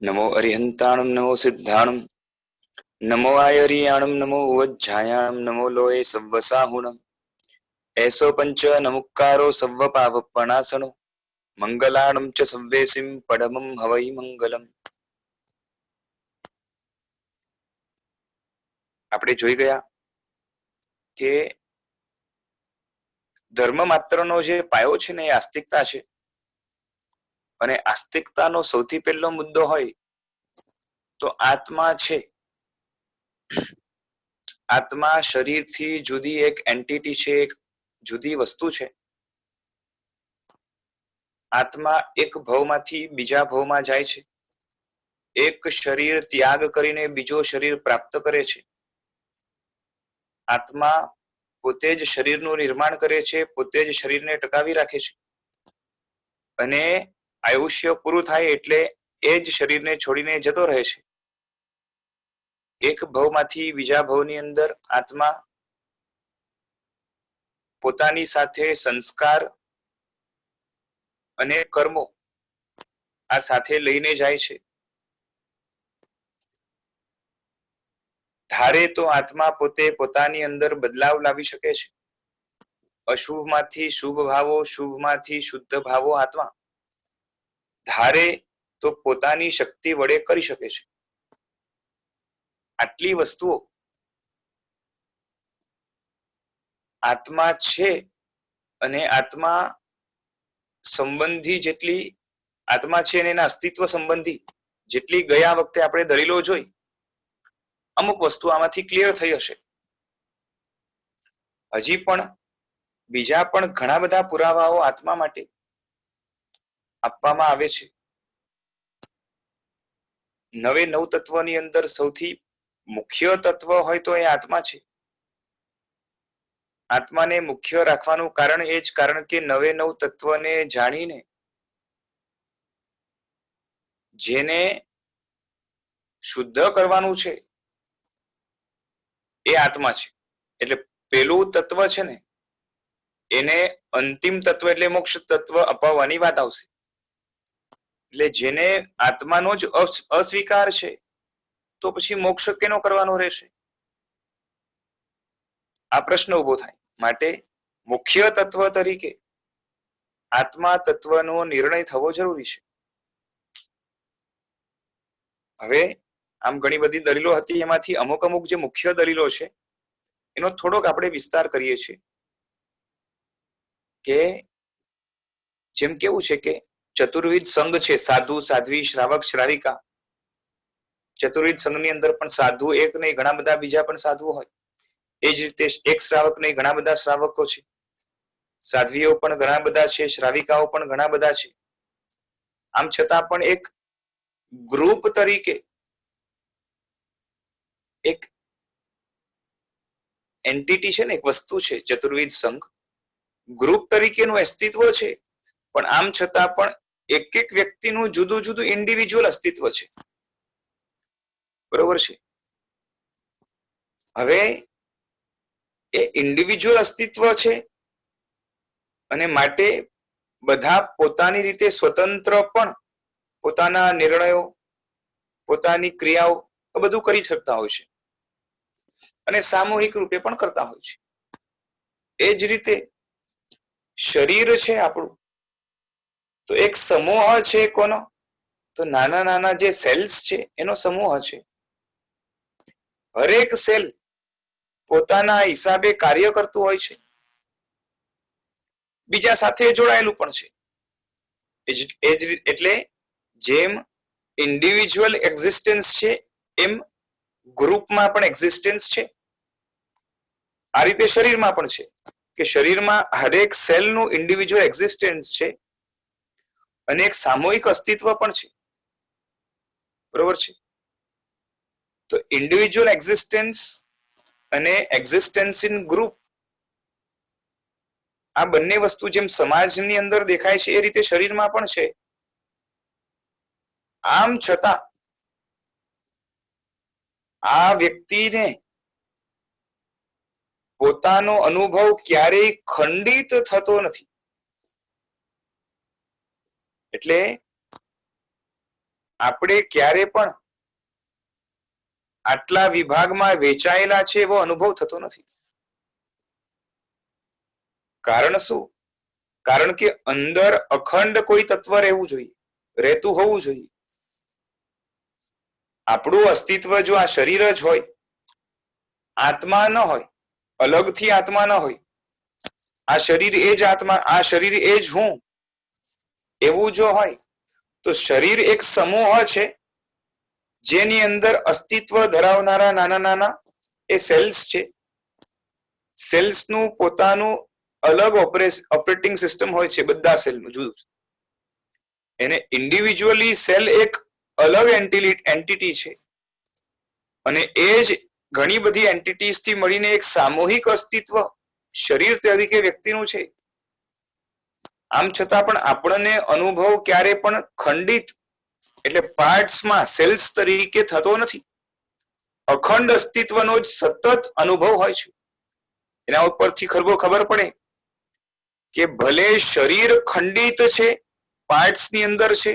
नमो अरिहंताणं नमो सिद्धाणं नमो आयरियाणं नमो उवज्झायाणं नमो लोये सव्वसाहुणम् ऐसो पंच नमुक्कारो सव्वपावपणासनो मंगलाणं च सव्वेसिं परमं हवै मंगलम। આપણે જોઈ ગયા કે ધર્મ માત્રનો જે પાયો છે ને એ આસ્તિકતા છે અને આસ્તિકતાનો સૌથી પહેલો મુદ્દો હોય તો આત્મા છે. આત્મા શરીરથી જુદી એક એન્ટિટી છે, એક જુદી વસ્તુ છે. આત્મા એક ભવમાંથી બીજા ભવમાં જાય છે, એક શરીર ત્યાગ કરીને બીજો શરીર પ્રાપ્ત કરે છે. આત્મા પોતે જ શરીરનું નિર્માણ કરે છે, પોતે જ શરીરને ટકાવી રાખે છે અને આયુષ્ય પૂરું થાય એટલે એ જ શરીરને છોડીને જતો રહે છે. એક ભવમાંથી બીજા ભવની અંદર આત્મા પોતાની સાથે સંસ્કાર અને કર્મો આ સાથે લઈને જાય છે. ધારે તો આત્મા પોતે પોતાની અંદર બદલાવ લાવી શકે છે. અશુભમાંથી શુભ ભાવો, શુભમાંથી શુદ્ધ ભાવો આત્મા ધારે તો પોતાની શક્તિ વડે કરી શકે છે. આટલી વસ્તુઓ આત્મા છે અને આત્મા સંબંધી જેટલી આત્મા છે અને એના અસ્તિત્વ સંબંધી જેટલી ગયા વખતે આપણે દલીલો જોઈ, અમુક વસ્તુ આમાંથી ક્લિયર થઈ હશે. હજી પણ બીજા પણ ઘણા બધા પુરાવાઓ આત્મા માટે આપવામાં આવે છે. નવે નવ તત્વની અંદર સૌથી મુખ્ય તત્વ હોય તો એ આત્મા છે. આત્માને મુખ્ય રાખવાનું કારણ એ જ કારણ કે નવે નવ તત્વને જાણીને જેને શુદ્ધ કરવાનું છે એ આત્મા છે. એટલે પેલું તત્વ છે ને એને અંતિમ તત્વ એટલે મોક્ષ તત્વ અપાવવાની વાત આવશે. એટલે જેને આત્માનો જ અસ્વીકાર છે તો પછી મોક્ષ કેનો કરવાનો રહેશે? આ પ્રશ્ન ઉભો થાય. માટે મુખ્ય તત્વ તરીકે આત્મા તત્વનો નિર્ણય થવો જરૂરી છે. હવે આમ ઘણી બધી દલીલો હતી, એમાંથી અમુક જે મુખ્ય દલીલો છે એનો થોડોક આપણે વિસ્તાર કરીએ છીએ. કે જેમ કેવું છે કે ચતુર્વિધ સંઘ છે, સાધુ, સાધ્વી, શ્રાવક, શ્રાવિકા. ચતુર્વિધ સંઘની અંદર પણ સાધુ એક નહીં, ઘણા બધા બીજા પણ સાધુઓ હોય. એ જ રીતે એક શ્રાવક નહીં, ઘણા બધા શ્રાવકો છે. સાધ્વીઓ પણ ઘણા બધા છે, શ્રાવિકાઓ પણ ઘણા બધા છે. આમ છતાં પણ એક ગ્રુપ તરીકે એક એન્ટિટી છે ને, એક વસ્તુ છે ચતુર્વિધ સંઘ, ગ્રુપ તરીકેનું અસ્તિત્વ છે. પણ આમ છતાં પણ એક એક વ્યક્તિનું જુદું જુદું ઇન્ડિવિજ્યુઅલ અસ્તિત્વ છે. બરોબર છે? હવે એ ઇન્ડિવિજ્યુઅલ અસ્તિત્વ છે અને માટે બધા પોતાની રીતે સ્વતંત્ર પણ પોતાના નિર્ણયો, પોતાની ક્રિયાઓ બધું કરી શકતા હોય છે અને સામૂહિક રૂપે પણ કરતા હોય છે. એ જ રીતે શરીર છે આપણું, તો એક સમૂહ છે. કોનો? તો નાના નાના જે સેલ્સ છે એનો સમૂહ છે. હરેક સેલ પોતાના હિસાબે કાર્ય કરતું હોય છે, બીજા સાથે જોડાયેલું પણ છે. એટલે જેમ ઇન્ડિવિજ્યુઅલ એક્ઝિસ્ટન્સ છે એમ ગ્રુપમાં પણ એક્ઝિસ્ટન્સ છે. આ રીતે શરીરમાં પણ છે કે શરીરમાં હરેક સેલનું ઇન્ડિવિજ્યુઅલ એક્ઝિસ્ટન્સ છે અને એક સામૂહિક અસ્તિત્વ પણ છે. બરોબર છે? તો ઇન્ડિવિજ્યુઅલ એક્ઝિસ્ટન્સ અને એક્ઝિસ્ટન્સ ઇન ગ્રુપ, આ બંને વસ્તુ જેમ સમાજની અંદર દેખાય છે એ રીતે શરીરમાં પણ છે. આમ છતાં આ વ્યક્તિને પોતાનો અનુભવ ક્યારેય ખંડિત થતો નથી. એટલે આપણે ક્યારે પણ આટલા વિભાગમાં વેચાયેલા છે એવો અનુભવ થતો નથી. કારણ શું? કારણ કે અંદર અખંડ કોઈ તત્વ રહેવું જોઈએ, રહેતું હોવું જોઈએ. આપણું અસ્તિત્વ જો આ શરીર જ હોય, આત્મા ન હોય, અલગથી આત્મા ન હોય, આ શરીર એ જ આત્મા, આ શરીર એ જ હું, એવું જો હોય તો શરીર એક સમૂહ છે જેની અંદર અસ્તિત્વ ધરાવનારા નાના નાના એ સેલ્સ છે. સેલ્સનું પોતાનું અલગ ઓપરેટિંગ સિસ્ટમ હોય છે, બધા સેલનું જુદું. એને ઇન્ડિવિજ્યુઅલી સેલ એક અલગ એન્ટિટી છે અને એ જ ઘણી બધી એન્ટિટીઝ થી મળીને એક સામૂહિક અસ્તિત્વ શરીર તરીકે વ્યક્તિનું છે. આમ છતાં પણ આપણને અનુભવ ક્યારે પણ ખંડિત એટલે પાર્ટ્સમાં સેલ્સ તરીકે થતો નથી. અખંડ અસ્તિત્વનો જ સતત અનુભવ હોય છે. એના ઉપરથી ખબર પડે કે ભલે શરીર ખંડિત છે, પાર્ટ્સની અંદર છે,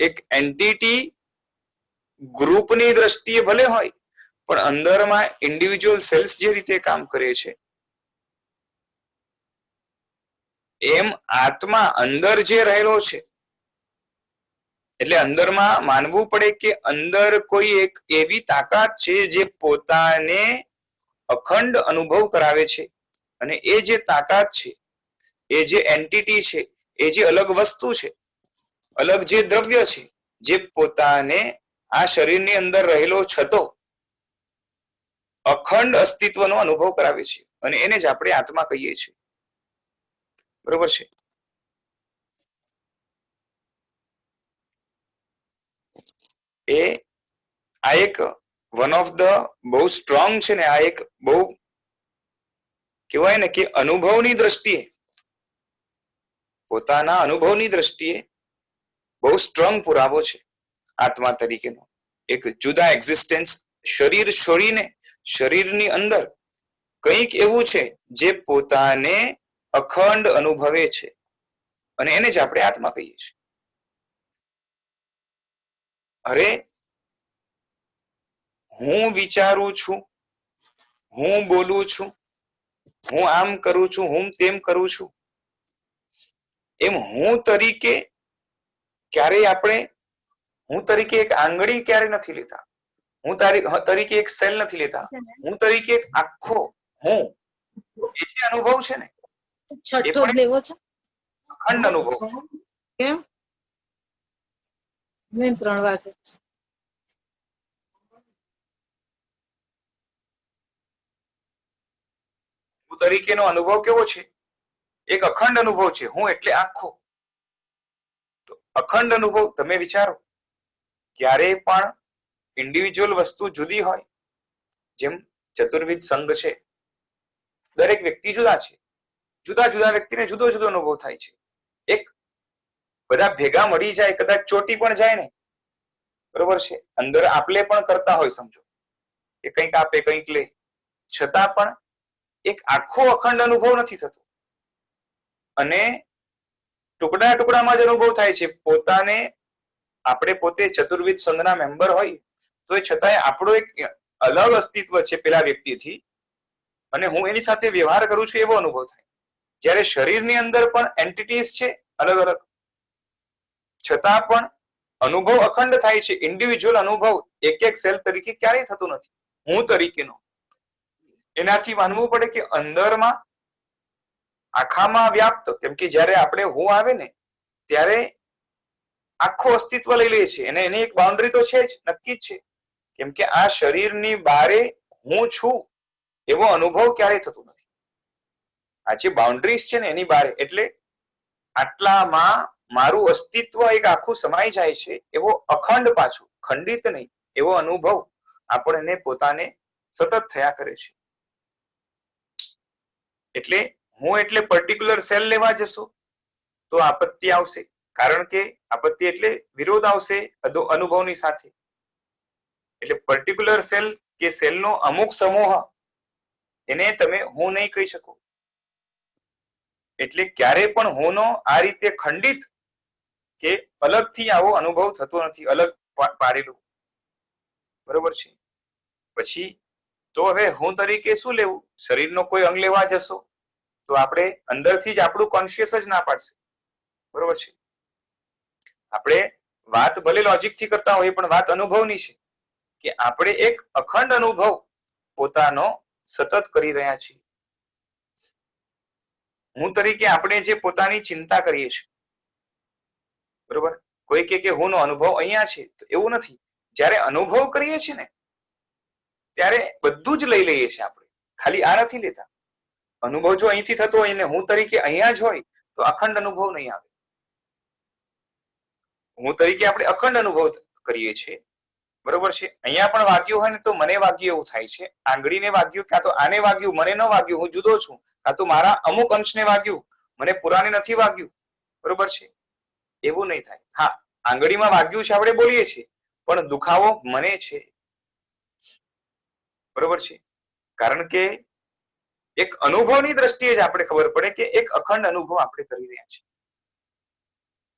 એક એન્ટિટી ગ્રુપની દ્રષ્ટિએ ભલે હોય, પણ અંદરમાં ઇન્ડિવિજ્યુઅલ સેલ્સ જે રીતે કામ કરે છે એમ આત્મા અંદર જે રહેલો છે, એટલે અંદરમાં માનવું પડે કે અંદર કોઈ એક એવી તાકાત છે જે પોતાને અખંડ અનુભવ કરાવે છે. અને એ જે તાકાત છે, એ જે એન્ટિટી છે, એ જે અલગ વસ્તુ છે, અલગ જે દ્રવ્ય છે, જે પોતાને આ શરીરની અંદર રહેલો છતો અખંડ અસ્તિત્વનો અનુભવ કરાવે છે અને એને જ આપણે આત્મા કહીએ છીએ. બરોબર છે? એ આ એક વન ઓફ ધ બહુ સ્ટ્રોંગ છે ને, આ એક બહુ કહેવાય ને કે અનુભવની દ્રષ્ટિએ, પોતાના અનુભવની દ્રષ્ટિએ બહુ સ્ટ્રોંગ પુરાવો છે આત્મા તરીકેનો. એક જુદા એક્ઝિસ્ટન્સ, શરીર છોડીને શરીરની અંદર કંઈક એવું છે જે પોતાને અખંડ અનુભવે છે અને એને જ આપણે આત્મા કહીએ છીએ. અરે હું વિચારું છું, હું બોલું છું, હું આમ કરું છું, હું તેમ કરું છું, એમ હું તરીકે ક્યારેય આપણે હું તરીકે એક આંગળી ક્યારે નથી લેતા, હું તરીકે એક સેલ નથી લેતા, હું તરીકે એક આખો હું, એ જે અનુભવ છે ને, છઠ્ઠો જ લેવો છે. અખંડ અનુભવ. કેમ? મેં 3 વાગે. હું તરીકેનો અનુભવ કેવો છે? એક અખંડ અનુભવ છે. હું એટલે આખો. તો અખંડ અનુભવ તમે વિચારો, ક્યારેય પણ ઇન્ડિવિજ્યુઅલ વસ્તુ જુદી હોય, જેમ ચતુર્વિધ સંઘ છે, દરેક વ્યક્તિ જુદા છે, જુદા જુદા વ્યક્તિને જુદો જુદો અનુભવ થાય છે. એક બધા ભેગા મળી જાય, કદાચ ચોટી પણ જાય ને, બરોબર છે, અંદર આપલે પણ કરતા હોય, સમજો કે કંઈક આપે કંઈક લે, છતાં પણ એક આખો અખંડ અનુભવ નથી થતો અને ટુકડા ટુકડામાં જ અનુભવ થાય છે. પોતાને આપણે પોતે ચતુર્વિધ સંઘના મેમ્બર હોય તો છતાંય આપણો એક અલગ અસ્તિત્વ છે પેલા વ્યક્તિથી અને હું એની સાથે વ્યવહાર કરું છું એવો અનુભવ થાય. જ્યારે શરીરની અંદર પણ એન્ટિટીઝ છે અલગ અલગ, છતાં પણ અનુભવ અખંડ થાય છે. ઇન્ડિવિજ્યુઅલ અનુભવ એક એક સેલ તરીકે ક્યારેય થતું નથી, હું તરીકેનો. એનાથી માનવું પડે કે અંદરમાં આખામાં વ્યાપ્ત, કેમ કે જ્યારે આપણે હું આવે ને ત્યારે આખું અસ્તિત્વ લઈ લે છે અને એની એક બાઉન્ડ્રી તો છે જ, નક્કી જ છે, કેમ કે આ શરીરની બારે હું છું એવો અનુભવ ક્યારેય થતો નથી. આ જે બાઉન્ડ્રીઝ છે ને એની બારે, એટલે આટલામાં મારું અસ્તિત્વ એક આખું સમાઈ જાય છે એવો અખંડ, પાછું ખંડિત નહીં, એવો અનુભવ આપણને પોતાને સતત થયા કરે છે. એટલે હું એટલે પર્ટિક્યુલર સેલ લેવા જશો તો આપત્તિ આવશે, કારણ કે આપત્તિ એટલે વિરોધ આવશે અનુભવની સાથે. એટલે પર્ટિક્યુલર સેલ કે સેલનો અમુક સમૂહ એને તમે હું નહીં કહી શકો. એટલે ક્યારે પણ હુંનો આ રીતે ખંડિત કે અલગથી આવો અનુભવ થતો નથી, અલગ પાડેલું. બરોબર છે. પછી તો હવે હું તરીકે શું લેવું? શરીરનો કોઈ અંગ લેવા જશો તો આપણે અંદરથી જ આપણું કોન્શિયસ જ ના પાડશે. બરોબર છે. આપણે વાત ભલે લોજિક થી કરતા હોઈએ પણ વાત અનુભવની છે કે આપણે એક અખંડ અનુભવ પોતાનો સતત કરી રહ્યા છીએ. હું તરીકે આપણે જે પોતાની ચિંતા કરીએ છીએ, બરોબર, કોઈ કે હું નો અનુભવ અહીંયા છે, તો એવું નથી. જ્યારે અનુભવ કરીએ છીએ ને ત્યારે બધું જ લઈ લઈએ છીએ આપણે, ખાલી આ નથી લેતા. અનુભવ જો અહીંથી થતો હોય ને હું તરીકે અહીંયા જ હોય તો અખંડ અનુભવ નહીં આવે. હું તરીકે આપણે અખંડ અનુભવ કરીએ છીએ, બરોબર છે. અહીંયા પણ વાગ્યું હોય ને તો મને વાગ્યું એવું થાય છે, આંગળીને વાગ્યું, કાં તો આને વાગ્યું, મને ન વાગ્યું, હું જુદો છું, કાં તો મારા અમુક અંશને વાગ્યું, મને પુરાને નથી વાગ્યું. બરોબર છે. એવું નહીં થાય. હા, આંગળીમાં વાગ્યું છે આપણે બોલીએ છીએ, પણ દુખાવો મને છે. બરોબર છે. કારણ કે એક અનુભવની દ્રષ્ટિએ જ આપણે ખબર પડે કે એક અખંડ અનુભવ આપણે કરી રહ્યા છીએ.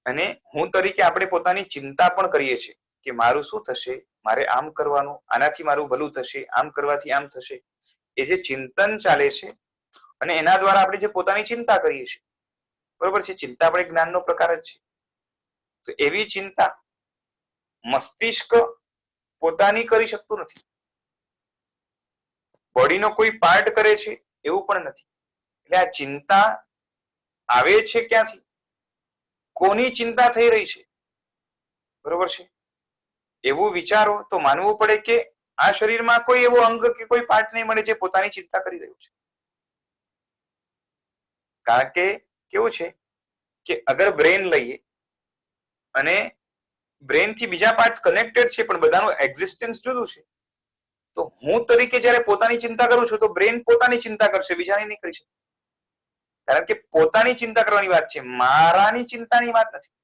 અને હું તરીકે આપણે પોતાની ચિંતા પણ કરીએ છીએ કે મારું શું થશે, મારે આમ કરવાનું, આનાથી મારું ભલું થશે, આમ કરવાથી આમ થશે. એ જે ચિંતન ચાલે છે અને એના દ્વારા આપણે જે પોતાની ચિંતા કરીએ છીએ, બરોબર છે. ચિંતા પણ એક જ્ઞાનનો પ્રકાર જ છે. તો એવી ચિંતા મસ્તિષ્ક પોતાની કરી શકતું નથી. બોડીનો કોઈ પાર્ટ કરે છે એવું પણ નથી. એટલે આ ચિંતા આવે છે ક્યાંથી? કોની ચિંતા થઈ રહી છે? બરોબર છે. એવું વિચારો તો માનવું પડે કે આ શરીરમાં કોઈ એવો અંગ કે કોઈ પાર્ટ નહીં મળે જે પોતાની ચિંતા કરી રહ્યું છે. કારણ કે કેવું છે કે અગર બ્રેન લઈએ અને બ્રેન થી બીજા પાર્ટ્સ કનેક્ટેડ છે પણ બધાનું એક્ઝિસ્ટન્સ જુદું છે, તો હું તરીકે જ્યારે પોતાની ચિંતા કરું છું તો બ્રેન પોતાની ચિંતા કરશે, બીજાની નહીં કરી શકે. કારણ કે પોતાની ચિંતા કરવાની વાત છે, મારાની ચિંતાની વાત નથી.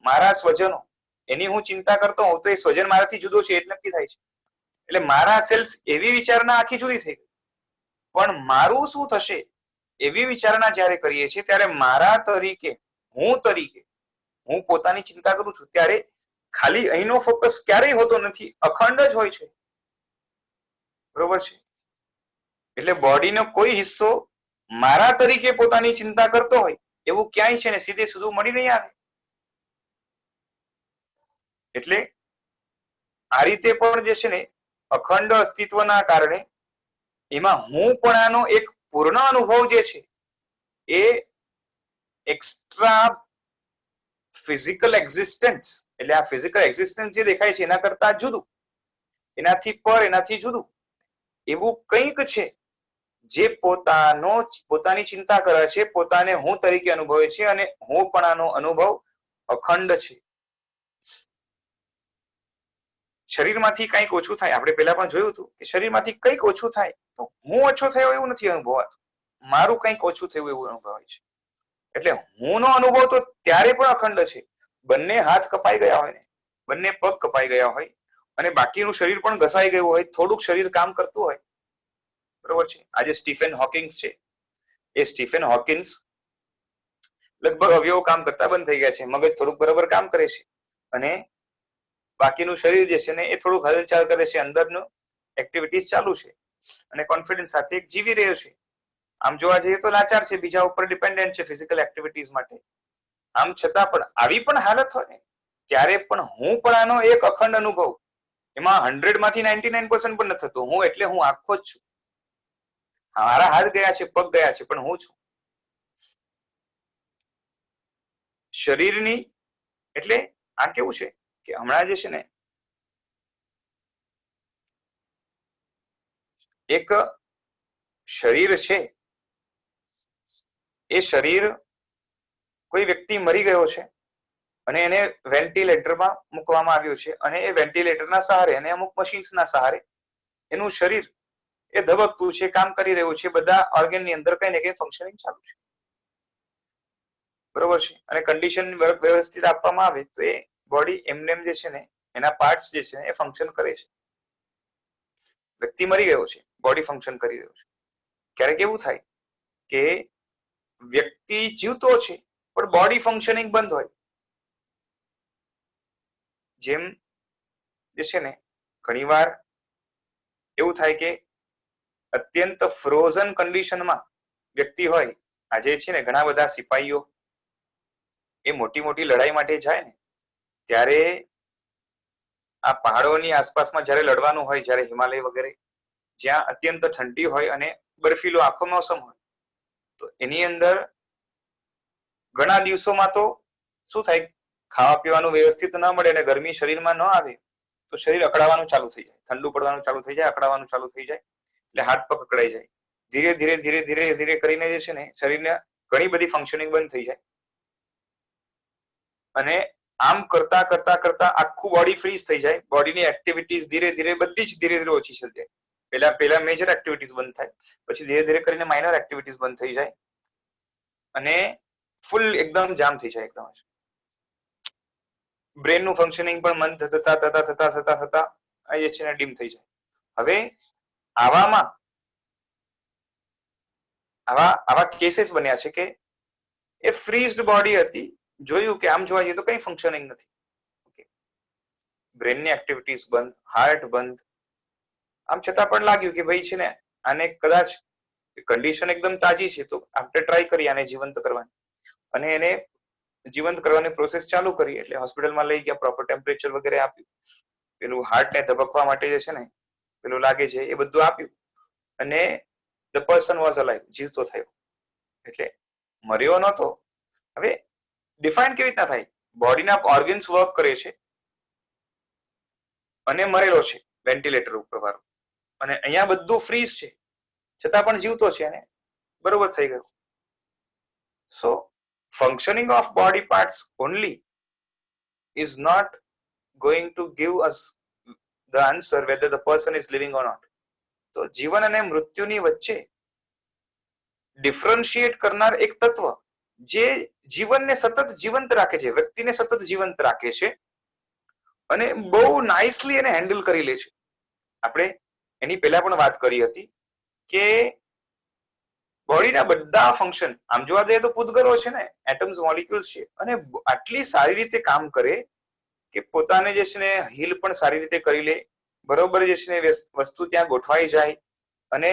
મારા સ્વજનો એની હું ચિંતા કરતો હોઉં તો એ સ્વજન મારાથી જુદો છે એટલે નક્કી થાય છે. એટલે મારા સેલ્સ એવી વિચારણા આખી જુદી થઈ ગઈ. પણ મારું શું થશે એવી વિચારણા જ્યારે કરીએ છીએ ત્યારે મારા તરીકે હું પોતાની ચિંતા કરું છું ત્યારે ખાલી અહીંનો ફોકસ ક્યારેય હોતો નથી, અખંડ જ હોય છે. બરોબર છે. એટલે બોડીનો કોઈ હિસ્સો મારા તરીકે પોતાની ચિંતા કરતો હોય એવું ક્યાંય છે ને સીધે સીધું મળી નહીં આવે. એટલે આ રીતે પણ જે છે ને અખંડ અસ્તિત્વના કારણે એમાં હું પણ આનો એક પૂર્ણ અનુભવ જે છે એ એક્સ્ટ્રા ફિઝિકલ એક્ઝિસ્ટન્સ, એટલે આ ફિઝિકલ એક્ઝિસ્ટન્સ જે દેખાય છે એના કરતા જુદું, એનાથી પર, એનાથી જુદું એવું કંઈક છે જે પોતાની ચિંતા કરે છે, પોતાને હું તરીકે અનુભવે છે અને હું પણ આનો અનુભવ અખંડ છે. શરીરમાંથી કંઈક ઓછું થાય, આપણે પહેલા પણ જોયું હતું કે શરીરમાંથી કંઈક ઓછું થાય તો હું ઓછો થયો એવું નથી અનુભવાતું, મારું કંઈક ઓછું થયું એવું અનુભવાય છે. એટલે હું નો અનુભવ તો ત્યારે પણ અખંડ છે. બંને હાથ કપાઈ ગયા હોય ને, બંને પગ કપાઈ ગયા હોય અને બાકીનું શરીર પણ ઘસાઈ ગયું હોય, થોડુંક શરીર કામ કરતું હોય, બરોબર છે. આજે સ્ટીફન હોકિન્સ છે, એ સ્ટીફન હોકિન્સ લગભગ અવયવો કામ કરતા બંધ થઈ ગયા છે, મગજ થોડુંક બરાબર કામ કરે છે અને બાકીનું શરીર જે છે ને એ થોડુંક હલનચલન કરે છે, અંદરનું એક્ટિવિટીઝ ચાલુ છે અને કોન્ફિડન્સ સાથે જીવી રહ્યો છે. આમ જોવા જઈએ તો લાચાર છે, બીજા ઉપર ડિપેન્ડન્ટ છે ફિઝિકલ એક્ટિવિટીઝ માટે. આમ છતાં પણ આવી પણ હાલત હોય ને ત્યારે પણ હું પણ આનો એક અખંડ અનુભવ, એમાં 100 માંથી 99% પણ નથી થતો. હું એટલે હું આખો જ છું. મારા હાથ ગયા છે, પગ ગયા છે, પણ હું છું. શરીરની એટલે આ કેવું છે કે હમણાં જે છે ને એક શરીર છે, એ શરીર કોઈ વ્યક્તિ મરી ગયો છે અને એને વેન્ટિલેટરમાં મૂકવામાં આવ્યું છે અને એ વેન્ટિલેટરના સહારે અને અમુક મશીન્સના સહારે એનું શરીર એ ધબકતું છે, કામ કરી રહ્યું છે, બધા ઓર્ગનની અંદર કઈ ને કઈ ફંક્શનિંગ ચાલુ છે, બરોબર છે. અને કન્ડિશન વ્યવસ્થિત આપવામાં આવે તો એ બોડી એમને જે છે ને એના પાર્ટ્સ જે છે એ ફંક્શન કરે છે. વ્યક્તિ મરી ગયો છે, બોડી ફંક્શન કરી રહ્યું છે. ક્યારેક એવું થાય કે વ્યક્તિ જીવતો છે પણ બોડી ફંક્શનિંગ બંધ હોય, જેમ જે છે ને ઘણીવાર એવું થાય કે અત્યંત ફ્રોઝન કન્ડિશનમાં વ્યક્તિ હોય, આજે છે ને ઘણા બધા સિપાહીઓ એ મોટી મોટી લડાઈ માટે જાય ને ત્યારે આ પહાડોની આસપાસમાં જ્યારે લડવાનું હોય, જ્યારે હિમાલય વગેરે જ્યાં અત્યંત ઠંડી હોય અને બર્ફીલો આખો મોસમ હોય, તો એની અંદર ઘણા દિવસોમાં તો શું થાય, ખાવા પીવાનું વ્યવસ્થિત ન મળે અને ગરમી શરીરમાં ન આવે તો શરીર અકળાવાનું ચાલુ થઈ જાય, ઠંડુ પડવાનું ચાલુ થઈ જાય, અકળાવાનું ચાલુ થઈ જાય, એટલે હાથ પગ અકળાઈ જાય. ધીરે ધીરે ધીરે ધીરે ધીરે કરીને જે છે ને શરીરને ઘણી બધી ફંક્શનિંગ બંધ થઈ જાય અને આમ કરતા કરતા કરતા આખું બોડી ફ્રીઝ થઈ જાય. બોડીની એક્ટિવિટીઝ ધીરે ધીરે બધી જ ધીરે ધીરે ઓછી થઈ જાય. પહેલા મેજર એક્ટિવિટીઝ બંધ થાય, પછી ધીરે ધીરે કરીને માઇનર એક્ટિવિટીઝ બંધ થઈ જાય અને ફૂલ એકદમ જામ થઈ જાય. એકદમ બ્રેનનું ફંક્શનિંગ પણ મન થતા થતા થતા થતા થતા એ છે ને ડીમ થઈ જાય. હવે આવા કેસીસ બન્યા છે કે એ ફ્રીઝડ બોડી હતી, જોયું કે આમ જોવા જઈએ તો કઈ ફંક્શનિંગ નથી, બ્રેનની એક્ટિવિટીઝ બંધ, હાર્ટ બંધ, આમ છતાં પણ લાગ્યું કે ભાઈ છે ને આને કદાચ કન્ડિશન એકદમ તાજી છે તો આપણે ટ્રાય કરીએ આને જીવંત કરવાની, અને એને જીવંત કરવાની પ્રોસેસ ચાલુ કરી. એટલે હોસ્પિટલમાં લઈ ગયા, પ્રોપર ટેમ્પરેચર વગેરે આપ્યું, પેલું હાર્ટને ધબકવા માટે જે છે ને પેલું લાગે છે એ બધું આપ્યું અને ધ પર્સન વોઝ અલાઇવ, જીવતો થયો. એટલે મર્યો નહોતો. હવે ડિફાઇન કેવી રીતના થાય? બોડીના ઓર્ગન્સ વર્ક કરે છે અને મરેલો છે વેન્ટિલેટર ઉપર વાળો, અને અહીંયા બધું ફ્રીઝ છે છતાં પણ જીવતો છે અને બરોબર થઈ ગયો. સો functioning of body parts only is not going to give us the answer whether the person is living or not. તો જીવન અને મૃત્યુની વચ્ચે ડિફરન્શિએટ કરનાર એક તત્વ જે જીવનને સતત જીવંત રાખે છે, વ્યક્તિને સતત જીવંત રાખે છે અને બહુ નાઇસલી એને હેન્ડલ કરી લે છે. આપણે એની પહેલા પણ વાત કરી હતી કે બોડીના બધા ફંક્શન આમ જોવા જઈએ તો પૂતગલો છે ને, એટમ્સ, મોલિક્યુલ્સ છે, અને આટલી સારી રીતે કામ કરે કે પોતાને જે છે ને હીલ પણ સારી રીતે કરી લે, બરોબર જે છે ને વસ્તુ ત્યાં ગોઠવાઈ જાય અને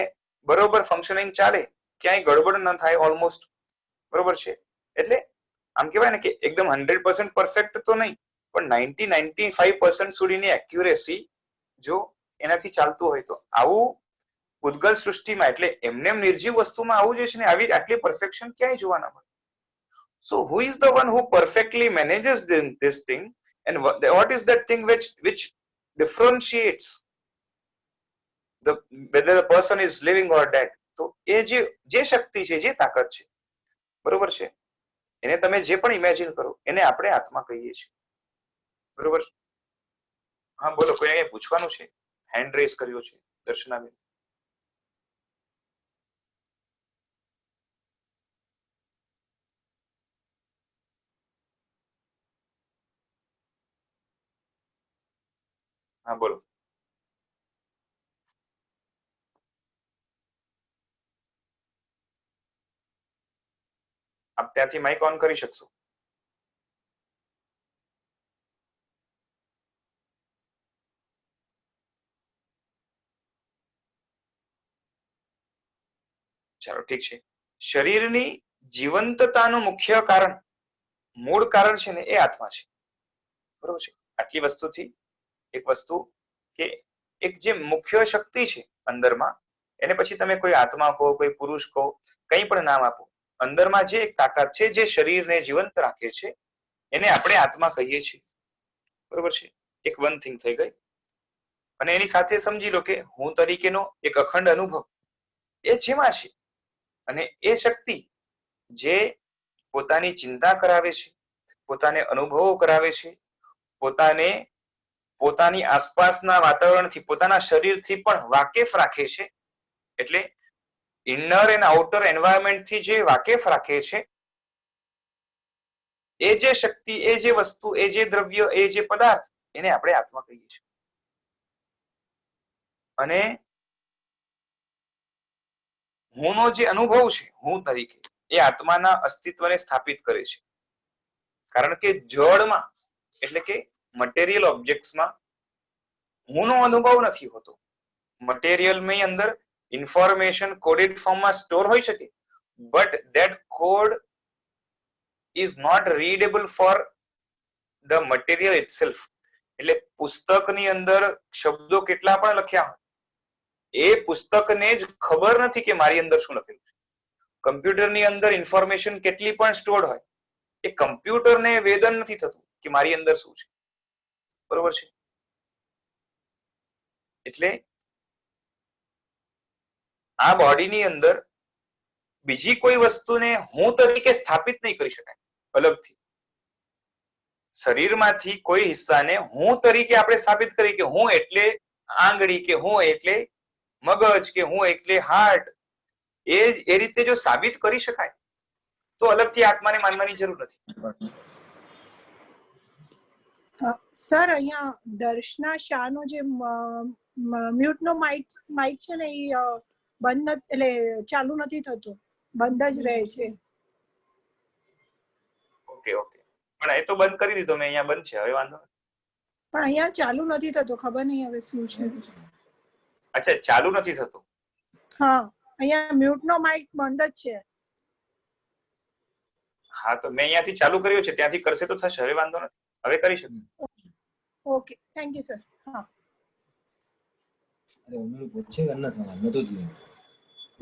બરોબર ફંક્શનિંગ ચાલે, ક્યાંય ગડબડ ન થાય ઓલમોસ્ટ, બરોબર છે. એટલે આમ કહેવાય ને કે એકદમ 100% પરફેક્ટ તો નહીં, પણ 90-95% સુધીની એક્યુરેસી જો એનાથી ચાલતું હોય તો આવું પૂતગલ સૃષ્ટિમાં, એટલે એમને નિર્જીવ વસ્તુમાં આવું જે છે ને આવી આટલી પરફેક્શન ક્યાંય જોવા ના મળે. સો who is the one who perfectly manages this thing and what is that thing which differentiates whether the person is living or dead? તો એ જે શક્તિ છે, જે તાકાત છે, બરોબર છે, એને તમે જે પણ ઇમેજિન કરો એને આપણે આત્મા કહીએ છીએ, બરોબર. હા બોલો, કોઈ અહીંયા પૂછવાનું છે? હેન્ડ રેઝ કર્યો છે દર્શનાબેન. હા બોલો. આપ ત્યાંથી માઇક ઓન કરી શકશો. ચાલો ઠીક છે. શરીરની જીવંતતાનું મુખ્ય કારણ, મૂળ કારણ છે ને એ આત્મા છે, બરોબર છે. આટલી વસ્તુથી એક વસ્તુ કે એક જે મુખ્ય શક્તિ છે અંદરમાં, એને પછી તમે કોઈ આત્મા કહો, કોઈ પુરુષ કહો, કંઈ પણ નામ આપો, અંદરમાં જે એક તાકાત છે જે શરીરને જીવંત રાખે છે એને આપણે આત્મા કહીએ છીએ, બરોબર છે. એક વન થિંગ થઈ ગઈ. અને એની સાથે સમજી લો કે હું તરીકેનો એક અખંડ અનુભવ એ જેમાં છે, અને એ શક્તિ જે પોતાની ચિંતા કરાવે છે, પોતાને અનુભવો કરાવે છે, પોતાને પોતાની આસપાસના વાતાવરણથી, પોતાના શરીરથી પણ વાકેફ રાખે છે. એટલે ઇનર એન્ડ આઉટર એન્વાયરમેન્ટથી જે વાકેફ રાખે છે, એ જે શક્તિ, એ જે વસ્તુ, એ જે દ્રવ્ય, એ જે પદાર્થ, એને આપણે આત્મા કહીએ છીએ. અને હુંનો જે અનુભવ છે હું તરીકે, એ આત્માના અસ્તિત્વને સ્થાપિત કરે છે. કારણ કે જળમાં, એટલે કે મટીરિયલ ઓબ્જેક્ટ્સમાં હુંનો અનુભવ નથી હોતો. મટીરિયલની અંદર ઇન્ફોર્મેશન કોડેડ ફોર્મમાં સ્ટોર હોઈ શકે, but that code is not readable for the material itself. એટલે પુસ્તકની અંદર શબ્દો કેટલા પણ લખ્યા હોય, એ પુસ્તકને જ ખબર નથી કે મારી અંદર શું લખેલું છે. કમ્પ્યુટરની અંદર ઇન્ફોર્મેશન કેટલી પણ સ્ટોર્ડ હોય, એ કમ્પ્યુટરને વેદન નથી થતું કે મારી અંદર શું છે. બરોબર છે? એટલે આ બોડીની અંદર બીજી કોઈ વસ્તુને હું તરીકે સ્થાપિત નહીં કરી શકાય અલગથી. શરીરમાંથી કોઈ હિસ્સાને હું તરીકે આપણે સ્થાપિત કરી કે હું એટલે આંગળી, કે હું એટલે મગજ, કે હું એટલે હાર્ટ, એ રીતે જો સાબિત કરી શકાય તો અલગથી આત્માને માનવાની જરૂર નથી. સર, અહીંયા દર્શના શાહનો જે મ્યુટનો માઇક છે ને, એ બંધ એટલે ચાલુ નથી થતો, બંધ જ રહે છે. ઓકે ઓકે, પણ એ તો બંધ કરી દીધો મેં, અહીંયા બંધ છે, હવે વાંધો નથી. પણ અહીંયા ચાલુ નથી થતો, ખબર નહીં હવે શું છે. અચ્છા, ચાલુ નથી થતો? હા, અહીંયા મ્યુટનો માઇક બંધ જ છે. હા, તો મેં અહીંયાથી ચાલુ કર્યો છે, ત્યાંથી કરશે તો થશે, હવે વાંધો નથી, હવે કરી શકશે. Okay, thank you sir. હા,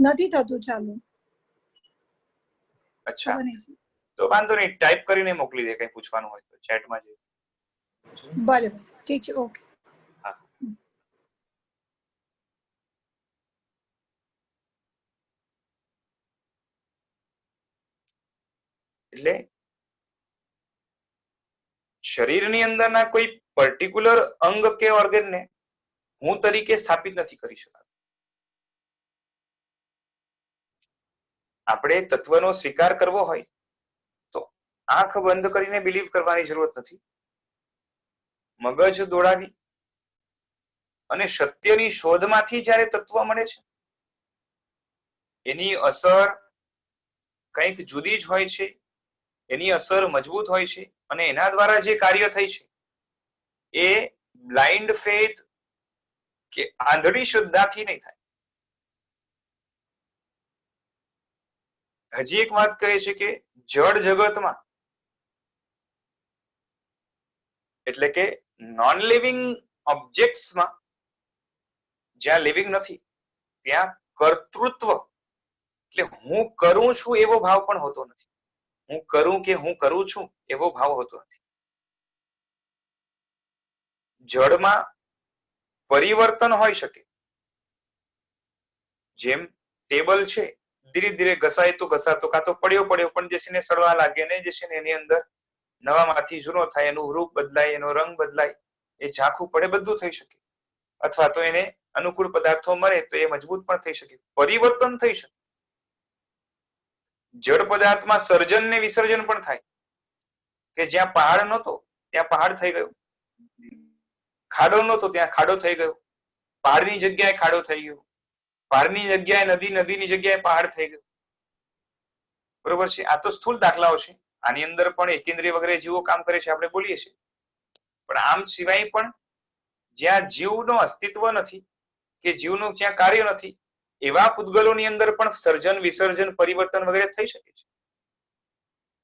નથી થતું ચાલુ. અચ્છા, તો વાંધો નહીં, ટાઈપ કરીને મોકલી દે, કઈ પૂછવાનું હોય તો ચેટમાં જઈ. ભલે, ઠીક છે, ઓકે. એટલે શરીરની અંદરના કોઈ પર્ટિક્યુલર અંગ કે ઓર્ગનને હું તરીકે સ્થાપિત નથી કરી શકાતું. આપણે તત્વનો સ્વીકાર કરવો હોય તો આંખ બંધ કરીને બિલીવ કરવાની જરૂરત નથી. મગજ દોડાવી અને સત્યની શોધમાંથી જ્યારે તત્વ મળે છે, એની અસર કંઈક જુદી જ હોય છે, એની અસર મજબૂત હોય છે, અને એના દ્વારા જે કાર્ય થઈ છે એ બ્લાઇન્ડ ફેથ કે આંધળી શ્રદ્ધાથી નહીં થાય. હજી એક વાત કહે છે કે જડ જગતમાં, એટલે કે નોન લિવિંગ ઓબ્જેક્ટ્સમાં, જ્યાં લિવિંગ નથી ત્યાં કર્તૃત્વ એટલે હું કરું છું એવો ભાવ પણ હોતો નથી. હું કરું કે હું કરું છું એવો ભાવ હોતો નથી. જડમાં પરિવર્તન હોઈ શકે, જેમ ટેબલ છે, ધીરે ધીરે ઘસાય તો ઘસાતો, કાં તો પડ્યો પણ જે છે ને સડવા લાગે, ને જે છે ને એની અંદર નવામાંથી જૂનો થાય, એનું રૂપ બદલાય, એનો રંગ બદલાય, એ ઝાંખું પડે, બધું થઈ શકે. અથવા તો એને અનુકૂળ પદાર્થો મળે તો એ મજબૂત પણ થઈ શકે, પરિવર્તન થઈ શકે. જડ પદાર્થમાં સર્જન ને વિસર્જન પણ થાય, કે જ્યાં પહાડ નહોતો ત્યાં પહાડ થઈ ગયો, ખાડો નહોતો ત્યાં ખાડો થઈ ગયો, પહાડની જગ્યાએ ખાડો થઈ ગયો, પહાડની જગ્યાએ નદી, નદીની જગ્યાએ પહાડ થઈ ગયો. બરોબર છે? આ તો સ્થૂળ દાખલાઓ છે. આની અંદર પણ એકેન્દ્રિય વગેરે જીવો કામ કરે છે, આપણે બોલીએ છીએ. પણ આમ સિવાય પણ જ્યાં જીવનું અસ્તિત્વ નથી કે જીવનું જ્યાં કાર્ય નથી, એવા પૂતગલોની અંદર પણ સર્જન, વિસર્જન, પરિવર્તન વગેરે થઈ શકે છે.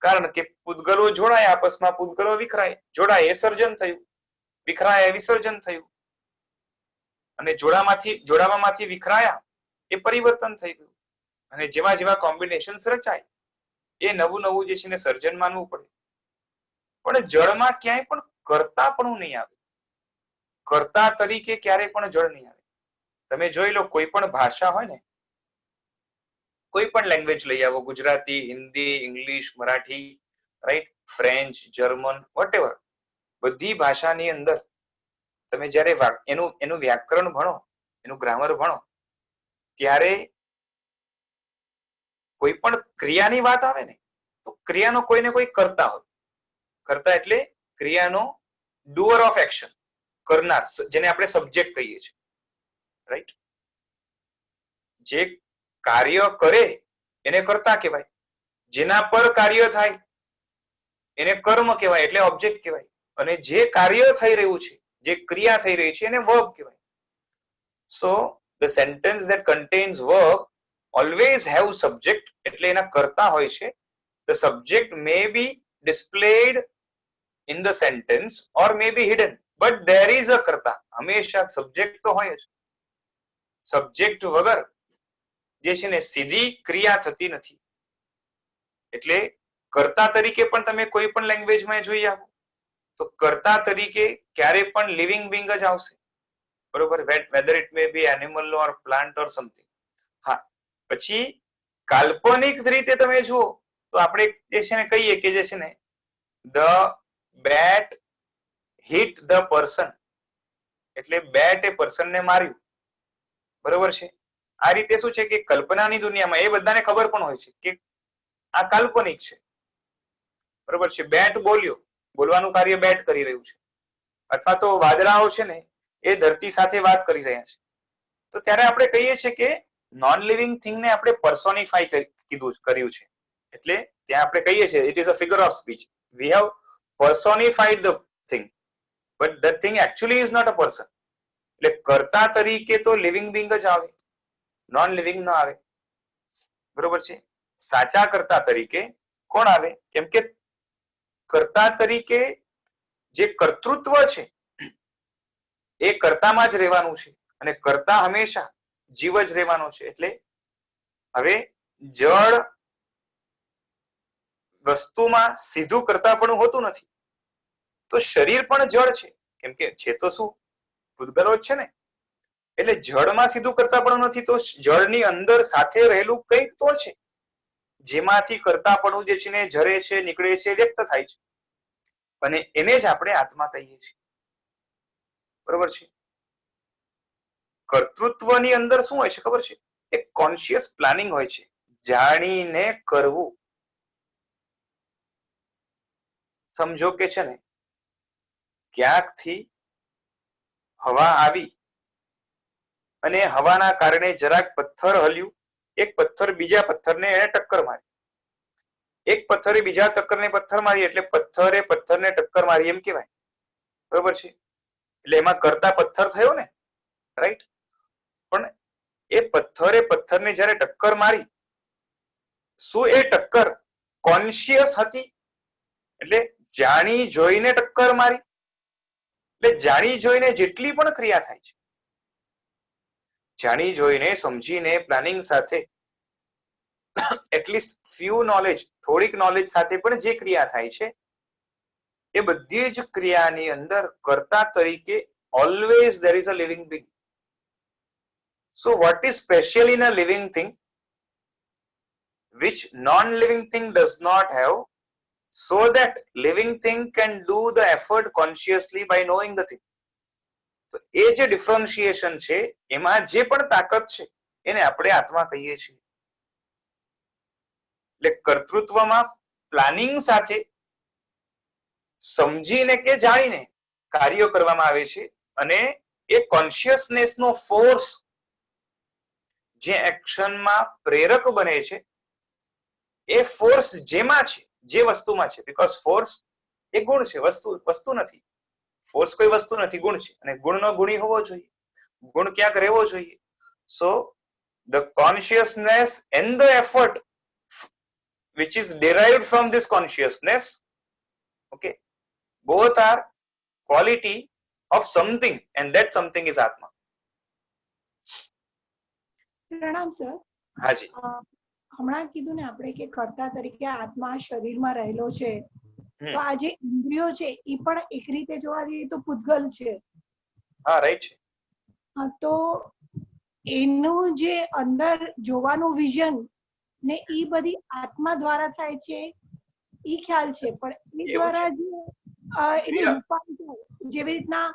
કારણ કે પૂતગલો જોડાય આપસમાં, પૂતગલો વિખરાય, જોડાય એ સર્જન થયું, વિખરાય વિસર્જન થયું, અને જોડાવામાંથી વિખરાયા એ પરિવર્તન થઈ ગયું. અને જેવા જેવા કોમ્બિનેશન રચાય એ નવું નવું જે છે ને સર્જન માનવું પડે. પણ જળમાં ક્યાંય પણ કર્તા પણ નહીં આવે, કર્તા તરીકે ક્યારેય પણ જળ નહીં આવે. તમે જોઈ લો, કોઈ પણ ભાષા હોય ને, કોઈ પણ લેંગ્વેજ લઈ આવો, Gujarati, Hindi, English, Marathi, right, French, German, whatever, બધી ભાષાની અંદર તમે જ્યારે એનું વ્યાકરણ ભણો, એનું ગ્રામર ભણો, ત્યારે કોઈ પણ ક્રિયાની વાત આવે ને, તો ક્રિયાનો કોઈને કોઈ કરતા હોય. કરતા એટલે ક્રિયાનો ડુઅર ઓફ એક્શન, કરનાર, જેને આપણે સબ્જેક્ટ કહીએ છીએ, રાઈટ. જે કાર્ય કરે એને કર્તા કહેવાય, જેના પર કાર્ય થાય એને કર્મ કહેવાય, એટલે ઓબ્જેક્ટ કહેવાય. અને જે કાર્ય થઈ રહ્યું છે, જે ક્રિયા થઈ રહી છે એને વર્બ કહેવાય. So the sentence that contains verb always have subject, એટલે એના કર્તા હોય છે. The subject may be displayed in the sentence or may be hidden, but there is a કર્તા. હંમેશા સબ્જેક્ટ તો હોય જ. સબ્જેક્ટ વગર જે છે ને સીધી ક્રિયા થતી નથી. એટલે કર્તા તરીકે પણ તમે કોઈ પણ લેંગ્વેજમાં જોઈ આવો તો કર્તા તરીકે ક્યારે પણ લિવિંગ બિંગ જ આવશે, બરોબર, whether it may be animal or plant or something. હા, પછી કાલ્પનિક રીતે તમે જુઓ તો આપણે જે છે ને કહીએ કે જે છે ને the bat hit the person, એટલે બેટ એ પર્સન ને માર્યું, બરોબર છે. આ રીતે શું છે કે કલ્પનાની દુનિયામાં એ બધાને ખબર પણ હોય છે કે આ કાલ્પનિક છે, બરોબર છે. બેટ બોલ્યો, બોલવાનું કાર્ય બેટ કરી રહ્યું છે. અથવા તો વાદળાઓ છે ને એ ધરતી સાથે વાત કરી રહ્યા છે. તો ત્યારે આપણે કહીએ છીએ કે નોન લિવિંગ થિંગ ને આપણે પર્સોનિફાઈ કર્યું છે. એટલે ત્યાં આપણે કહીએ છીએ it is a figure of speech. We have personified the thing, but that thing actually is not a person. એટલે કર્તા તરીકે તો લિવિંગ બિંગ જ આવે, નોન લિવિંગ ન આવે, બરોબર છે. સાચા કર્તા તરીકે કોણ આવે? કેમ કે કર્તા તરીકે જે કર્તૃત્વ છે એ કર્તામાં જ રહેવાનું છે, અને કર્તા હંમેશા જીવ જ રહેવાનો છે. એટલે હવે જળ વસ્તુમાં સીધું કર્તાપણું હોતું નથી, તો શરીર પણ જળ છે, કેમ કે છે તો શું ભૂતગલો જ છે ને. એટલે જળમાં સીધું કર્તાપણું નથી, તો જળની અંદર સાથે રહેલું કંઈક તો છે જેમાંથી કર્તાપણું જે છે ને ઝરે છે, નીકળે છે, વ્યક્ત થાય છે, અને એને જ આપણે આત્મા કહીએ છીએ, બરોબર છે. કર્તૃત્વની અંદર શું હોય છે ખબર છે? એક કોન્શિયસ પ્લાનિંગ હોય છે, જાણીને કરવું. સમજો કે છે ને ક્યાંકથી હવા આવી અને હવાના કારણે જરાક પથ્થર હલ્યું, એક પથ્થર બીજા પથ્થરને એને ટક્કર મારી, એક પથ્થરે બીજા ટક્કરને પથ્થર મારી, એટલે પથ્થરે પથ્થરને ટક્કર મારી એમ કહેવાય, બરોબર છે. એટલે એમાં કરતા પથ્થર થયો ને, રાઈટ. પણ એ પથ્થરે પથ્થરને જ્યારે ટક્કર મારી, શું એ ટક્કર કોન્શિયસ હતી? એટલે જાણી જોઈને ટક્કર મારી. એટલે જાણી જોઈને જેટલી પણ ક્રિયા થાય છે, જાણી જોઈને સમજીને પ્લાનિંગ સાથે એટલીસ્ટ ફ્યુ નોલેજ, થોડીક નોલેજ સાથે પણ જે ક્રિયા થાય છે એ બધી જ ક્રિયાની અંદર કર્તા તરીકે always there is a living Bing. So what is special in a living thing which non-living thing does not have, so that living thing can do the effort consciously by knowing the thing? તો એ જે differentiation છે, એમાં જે પણ તાકાત છે એને આપણે આત્મા કહીએ છીએ. એટલે કર્તૃત્વમાં પ્લાનિંગ સાથે સમજીને કે જાણીને કાર્યો કરવામાં આવે છે, અને એ કોન્શિયસનેસ નો ફોર્સ જે એક્શનમાં પ્રેરક બને છે, એ ફોર્સ જેમાં છે, જે વસ્તુમાં છે, બીકોઝ ફોર્સ એ ગુણ છે, વસ્તુ નથી. ફોર્સ કોઈ વસ્તુ નથી, ગુણ છે, અને ગુણનો ગુણી હોવો જોઈએ, ગુણ ક્યાંક રહેવો જોઈએ. So the consciousness and the effort which is derived from this consciousness, okay, both are quality of something, and that something is atma. પ્રણામ સર. હાજી. હમણાં કીધું ને આપણે કે કર્તા તરીકે આત્મા શરીરમાં રહેલો છે, તો આ જે ઇન્દ્રિયો છે એ પણ એક રીતે જોવા જઈએ તો પૂતગલ છે. હા, રાઈટ છે. હા, તો એનું જે અંદર જોવાનું વિઝન ને એ બધી આત્મા દ્વારા થાય છે, એ ખ્યાલ છે, પણ એ દ્વારા એનું રૂપાંતર, જેવી રીતના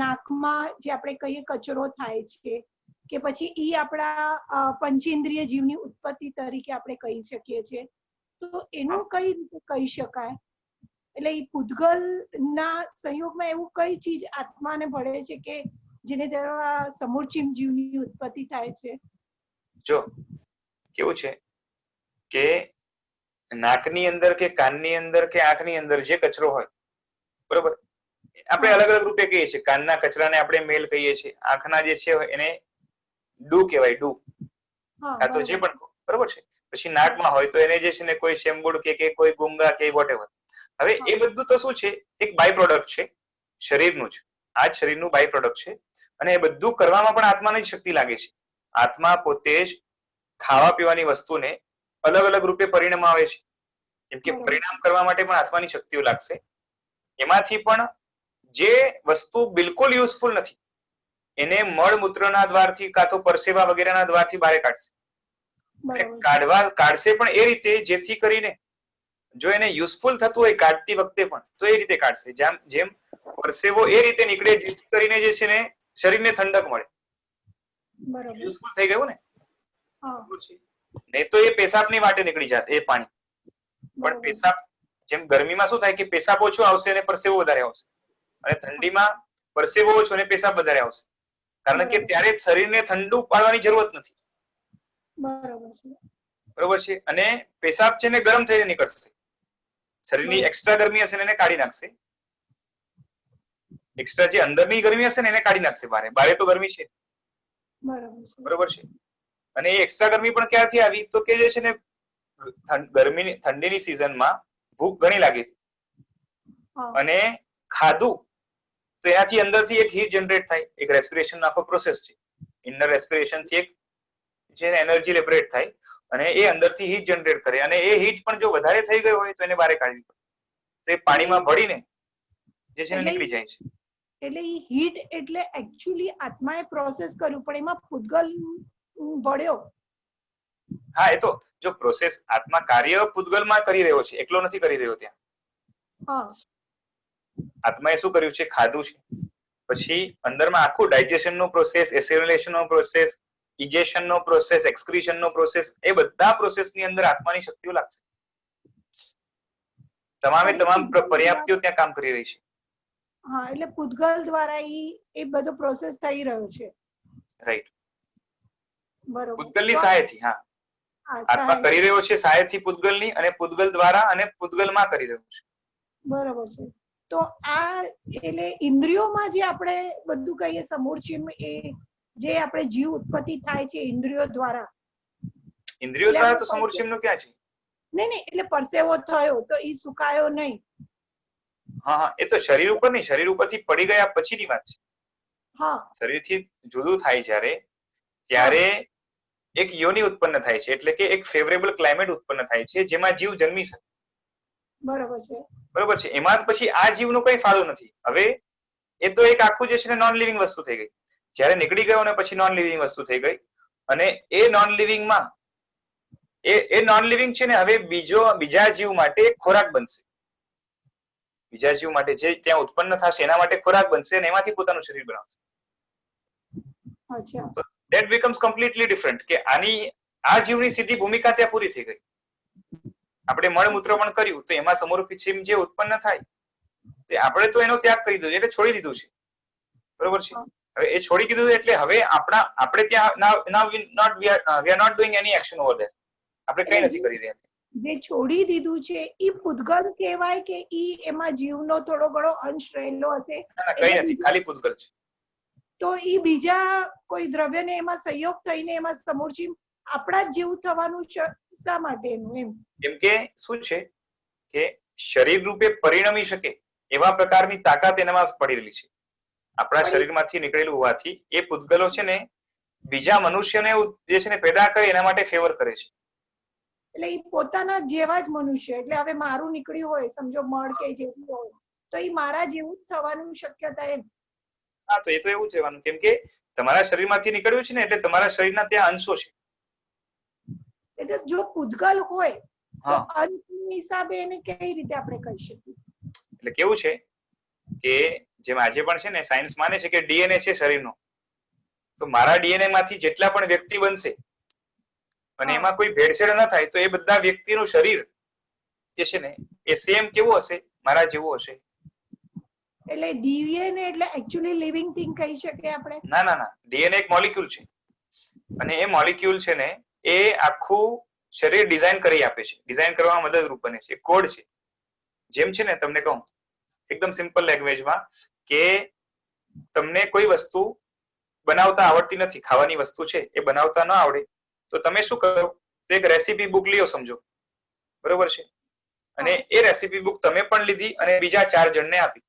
નાકમાં જે આપણે કહીએ કચરો થાય છે, કે પછી ઈ આપણા પંચેન્દ્રિય જીવની ઉત્પત્તિ તરીકે આપણે કહી શકીએ છીએ, તો એનું કઈ રીતે કહી શકાય? એટલે એ પૂતગલ ના સંયોગમાં એવું કઈ ચીજ આત્માને ભળે છે કે જેને દ્વારા સમૂર્ચિમ જીવની ઉત્પત્તિ થાય છે? જો કેવું છે કે નાકની અંદર કે કાનની અંદર કે આંખની અંદર જે કચરો હોય બરોબર. આપણે અલગ અલગ રૂપે કહીએ છીએ. કાનના કચરાને આપણે મેલ કહીએ છીએ. આંખના જે છે એને ડુ કહેવાય, ડુ, કાં તો જે પણ કહો, બરોબર છે. પછી નાકમાં હોય તો એને જે છે ને કોઈ શેમ્બુડ કે કોઈ ગુંગા કે વોટેવર. હવે એ બધું તો શું છે, એક બાય પ્રોડક્ટ છે શરીરનું જ. આ જ શરીરનું બાય પ્રોડક્ટ છે. અને એ બધું કરવામાં પણ આત્માની જ શક્તિ લાગે છે. આત્મા પોતે જ ખાવા પીવાની વસ્તુને અલગ અલગ રૂપે પરિણામ આવે છે. કેમ કે પરિણામ કરવા માટે પણ આત્માની શક્તિઓ લાગશે. એમાંથી પણ જે વસ્તુ બિલકુલ યુઝફુલ નથી એને મળમૂત્રના દ્વારથી કાં તો પરસેવા વગેરેના દ્વારથી બહાર કાઢશે. કાઢશે પણ એ રીતે જેથી કરીને જો એને યુઝફુલ થતું હોય કાઢતી વખતે પણ તો એ રીતે કાઢશે. જેમ પરસેવો એ રીતે નીકળે જેથી કરીને જે છે ને શરીરને ઠંડક મળે. યુઝફુલ થઈ ગયું ને. નહીં તો એ પેશાબની વાટે નીકળી જાત એ પાણી. પણ પેશાબ, જેમ ગરમીમાં શું થાય કે પેશાબ ઓછો આવશે અને પરસેવો વધારે આવશે, અને ઠંડીમાં પરસેવો ઓછો અને પેશાબ વધારે આવશે. કારણ કે ત્યારે શરીરને ઠંડુ પાડવાની જરૂરત નથી. બરોબર છે. અને પેશાબ છે ને ગરમ થઈને નીકળશે. શરીરની એક્સ્ટ્રા ગરમી હશે એને કાઢી નાખશે. એક્સ્ટ્રા જે અંદરની ગરમી હશે ને એને કાઢી નાખશે બહાર. બહાર તો ગરમી છે. બરોબર છે. અને એ એક્સ્ટ્રા ગરમી પણ ક્યાંથી આવી તો કે જે છે ને ગરમીની ઠંડીની સિઝનમાં ભૂખ ઘણી લાગી હતી અને ખાધું તો એનાથી અંદરથી એક હીટ જનરેટ થાય. એક રેસ્પિરેશન આખો પ્રોસેસ છે. ઇનર રેસ્પિરેશન થી એક જે એનર્જી લિબરેટ થાય અને એ અંદરથી હીટ જનરેટ કરે. અને એ હીટ પણ જો વધારે થઈ ગયો હોય તો એને બહાર કાઢવી પડે. તો એ પાણીમાં ભળીને જે છે નીકળી જાય છે. એટલે એ હીટ એટલે એકચ્યુઅલી આત્માએ પ્રોસેસ કર્યું પણ એમાં પૂતગલ ભળ્યો. હા, એ તો જો પ્રોસેસ આત્મા કાર્ય પૂતગલમાં કરી રહ્યો છે, એકલો નથી કરી રહ્યો. ત્યાં આત્માએ શું કર્યું છે, ખાધું છે. પછી અંદરમાં આખું ડાયજેશન નો પ્રોસેસ, એસિમિલેશન નો પ્રોસેસ, ઇજેશન નો પ્રોસેસ, એક્સક્રીશન નો પ્રોસેસ, એ બધા પ્રોસેસ ની અંદર આત્માની શક્તિઓ લાગશે. તમામ પર્યાપ્તિઓ ત્યાં કામ કરી રહી છે. હા, એટલે પૂતગલ દ્વારા એ બધો પ્રોસેસ થઈ રહ્યો છે. રાઈટ. બરોબર. પૂતગલની સહાયથી. હા, આત્મા કરી રહ્યો છે સહાયથી પૂતગલની, અને પૂતગલ દ્વારા અને પૂતગલમાં કરી રહ્યો છે. બરોબર છે. તો આ એટલે ઇન્દ્રિયોમાં જે આપણે બધું કહીએ સમૂર્ચિમ, એ જે આપણે જીવ ઉત્પત્તિ થાય છે ઇન્દ્રિયો દ્વારા. ઇન્દ્રિયો દ્વારા તો સમૂર્ચિમ નું ક્યાં છે? નહીં, એટલે પરસેવો થયો તો એ સુકાયો નહીં. હા, એ તો શરીર ઉપર નહીં, શરીર ઉપરથી પડી ગયા પછીની વાત છે. હા, શરીરથી જુદું થાય જ્યારે ત્યારે એક યોનિ ઉત્પન્ન થાય છે. એટલે કે એક ફેવરેબલ ક્લાઇમેટ ઉત્પન્ન થાય છે જેમાં જીવ જન્મી શકે. બરોબર છે. બરોબર છે. એમાં પછી આ જીવનો કઈ ફાળો નથી. હવે એ તો એક આખું જે છે ને નોન લિવિંગ વસ્તુ થઈ ગઈ. જ્યારે નીકળી ગયો ને પછી નોન લિવિંગ વસ્તુ થઈ ગઈ. અને એ નોન લિવિંગમાં એ નોન લિવિંગ છે ને હવે બીજા જીવ માટે ખોરાક બનશે. બીજા જીવ માટે જે ત્યાં ઉત્પન્ન થશે એના માટે ખોરાક બનશે અને એમાંથી પોતાનું શરીર બનાવશે. અચ્છા. That becomes completely different. કે આ જીવની સીધી ભૂમિકા ત્યાં પૂરી થઈ ગઈ. આપણે મળમૂત્ર પણ કર્યું તો એમાં સમરૂપી જે ઉત્પન્ન થાય તે આપણે તો એનો ત્યાગ કરી દીધો, એટલે છોડી દીધું છે. બરોબર છે. હવે એ છોડી દીધું એટલે હવે આપણે ત્યાં we are not doing any action over there. આપણે કઈ નથી કરી રહ્યા. જે છોડી દીધું છે એ પૂતગલ કહેવાય કે એમાં જીવનો થોડો ઘણો અંશ રહેલો હશે? કઈ નથી, ખાલી પૂતગલ છે. તો એ બીજા કોઈ દ્રવ્યને એમાં સંયોગ થઈને એમાં સમૂર્ચિમ આપણા જ જેવું થવાનું શા માટેનું એમ? કેમ કે શું છે કે શરીર રૂપે પરિણમી શકે એવા પ્રકારની તાકાત એનામાં પડી રહેલી છે. આપણા શરીરમાંથી નીકળેલું હોવાથી એ પૂતગલો છે ને બીજા મનુષ્યને જે છે ને પેદા કરે એના માટે ફેવર કરે છે. એટલે એ પોતાના જેવા જ મનુષ્ય, એટલે હવે મારું નીકળ્યું હોય સમજો મળ કે જેવું હોય તો એ મારા જેવું જ થવાનું શક્યતા એમ? હા, તો એ તો એવું જ રહેવાનું. કેમ કે તમારા શરીરમાંથી નીકળ્યું છે ને એટલે તમારા શરીરના ત્યાં અંશો છે. એટલે જો પૂતગલ હોય તો અંશના હિસાબે એને કઈ રીતે આપણે કહી શકીએ? એટલે કેવું છે કે જેમ આજે પણ છે ને સાયન્સ માને છે કે ડીએનએ છે શરીરનો, તો મારા ડીએનએ માંથી જેટલા પણ વ્યક્તિ બનશે અને એમાં કોઈ ભેળસેળ ન થાય તો એ બધા વ્યક્તિનું શરીર જે છે ને એ સેમ કેવું હશે? મારા જેવું હશે. એટલે ડીએનએ એટલે એકચ્યુઅલી લિવિંગ થિંગ કહી શકીએ આપણે? ના, ડીએનએ એક મોલિક્યુલ છે અને એ મોલિક્યુલ છે ને એ આખું શરીર ડિઝાઇન કરી આપે છે. ડિઝાઇન કરવામાં મદદરૂપ બને છે. કોડ છે. જેમ છે ને તમને કહું, એકદમ સિમ્પલ લેંગ્વેજમાં કે તમને કોઈ વસ્તુ બનાવતા આવડતી નથી, ખાવાની વસ્તુ છે એ બનાવતા ન આવડે તો તમે શું કરો, એક રેસીપી બુક લ્યો સમજો, બરોબર છે, અને એ રેસીપી બુક તમે પણ લીધી અને બીજા 4 જણને આપી,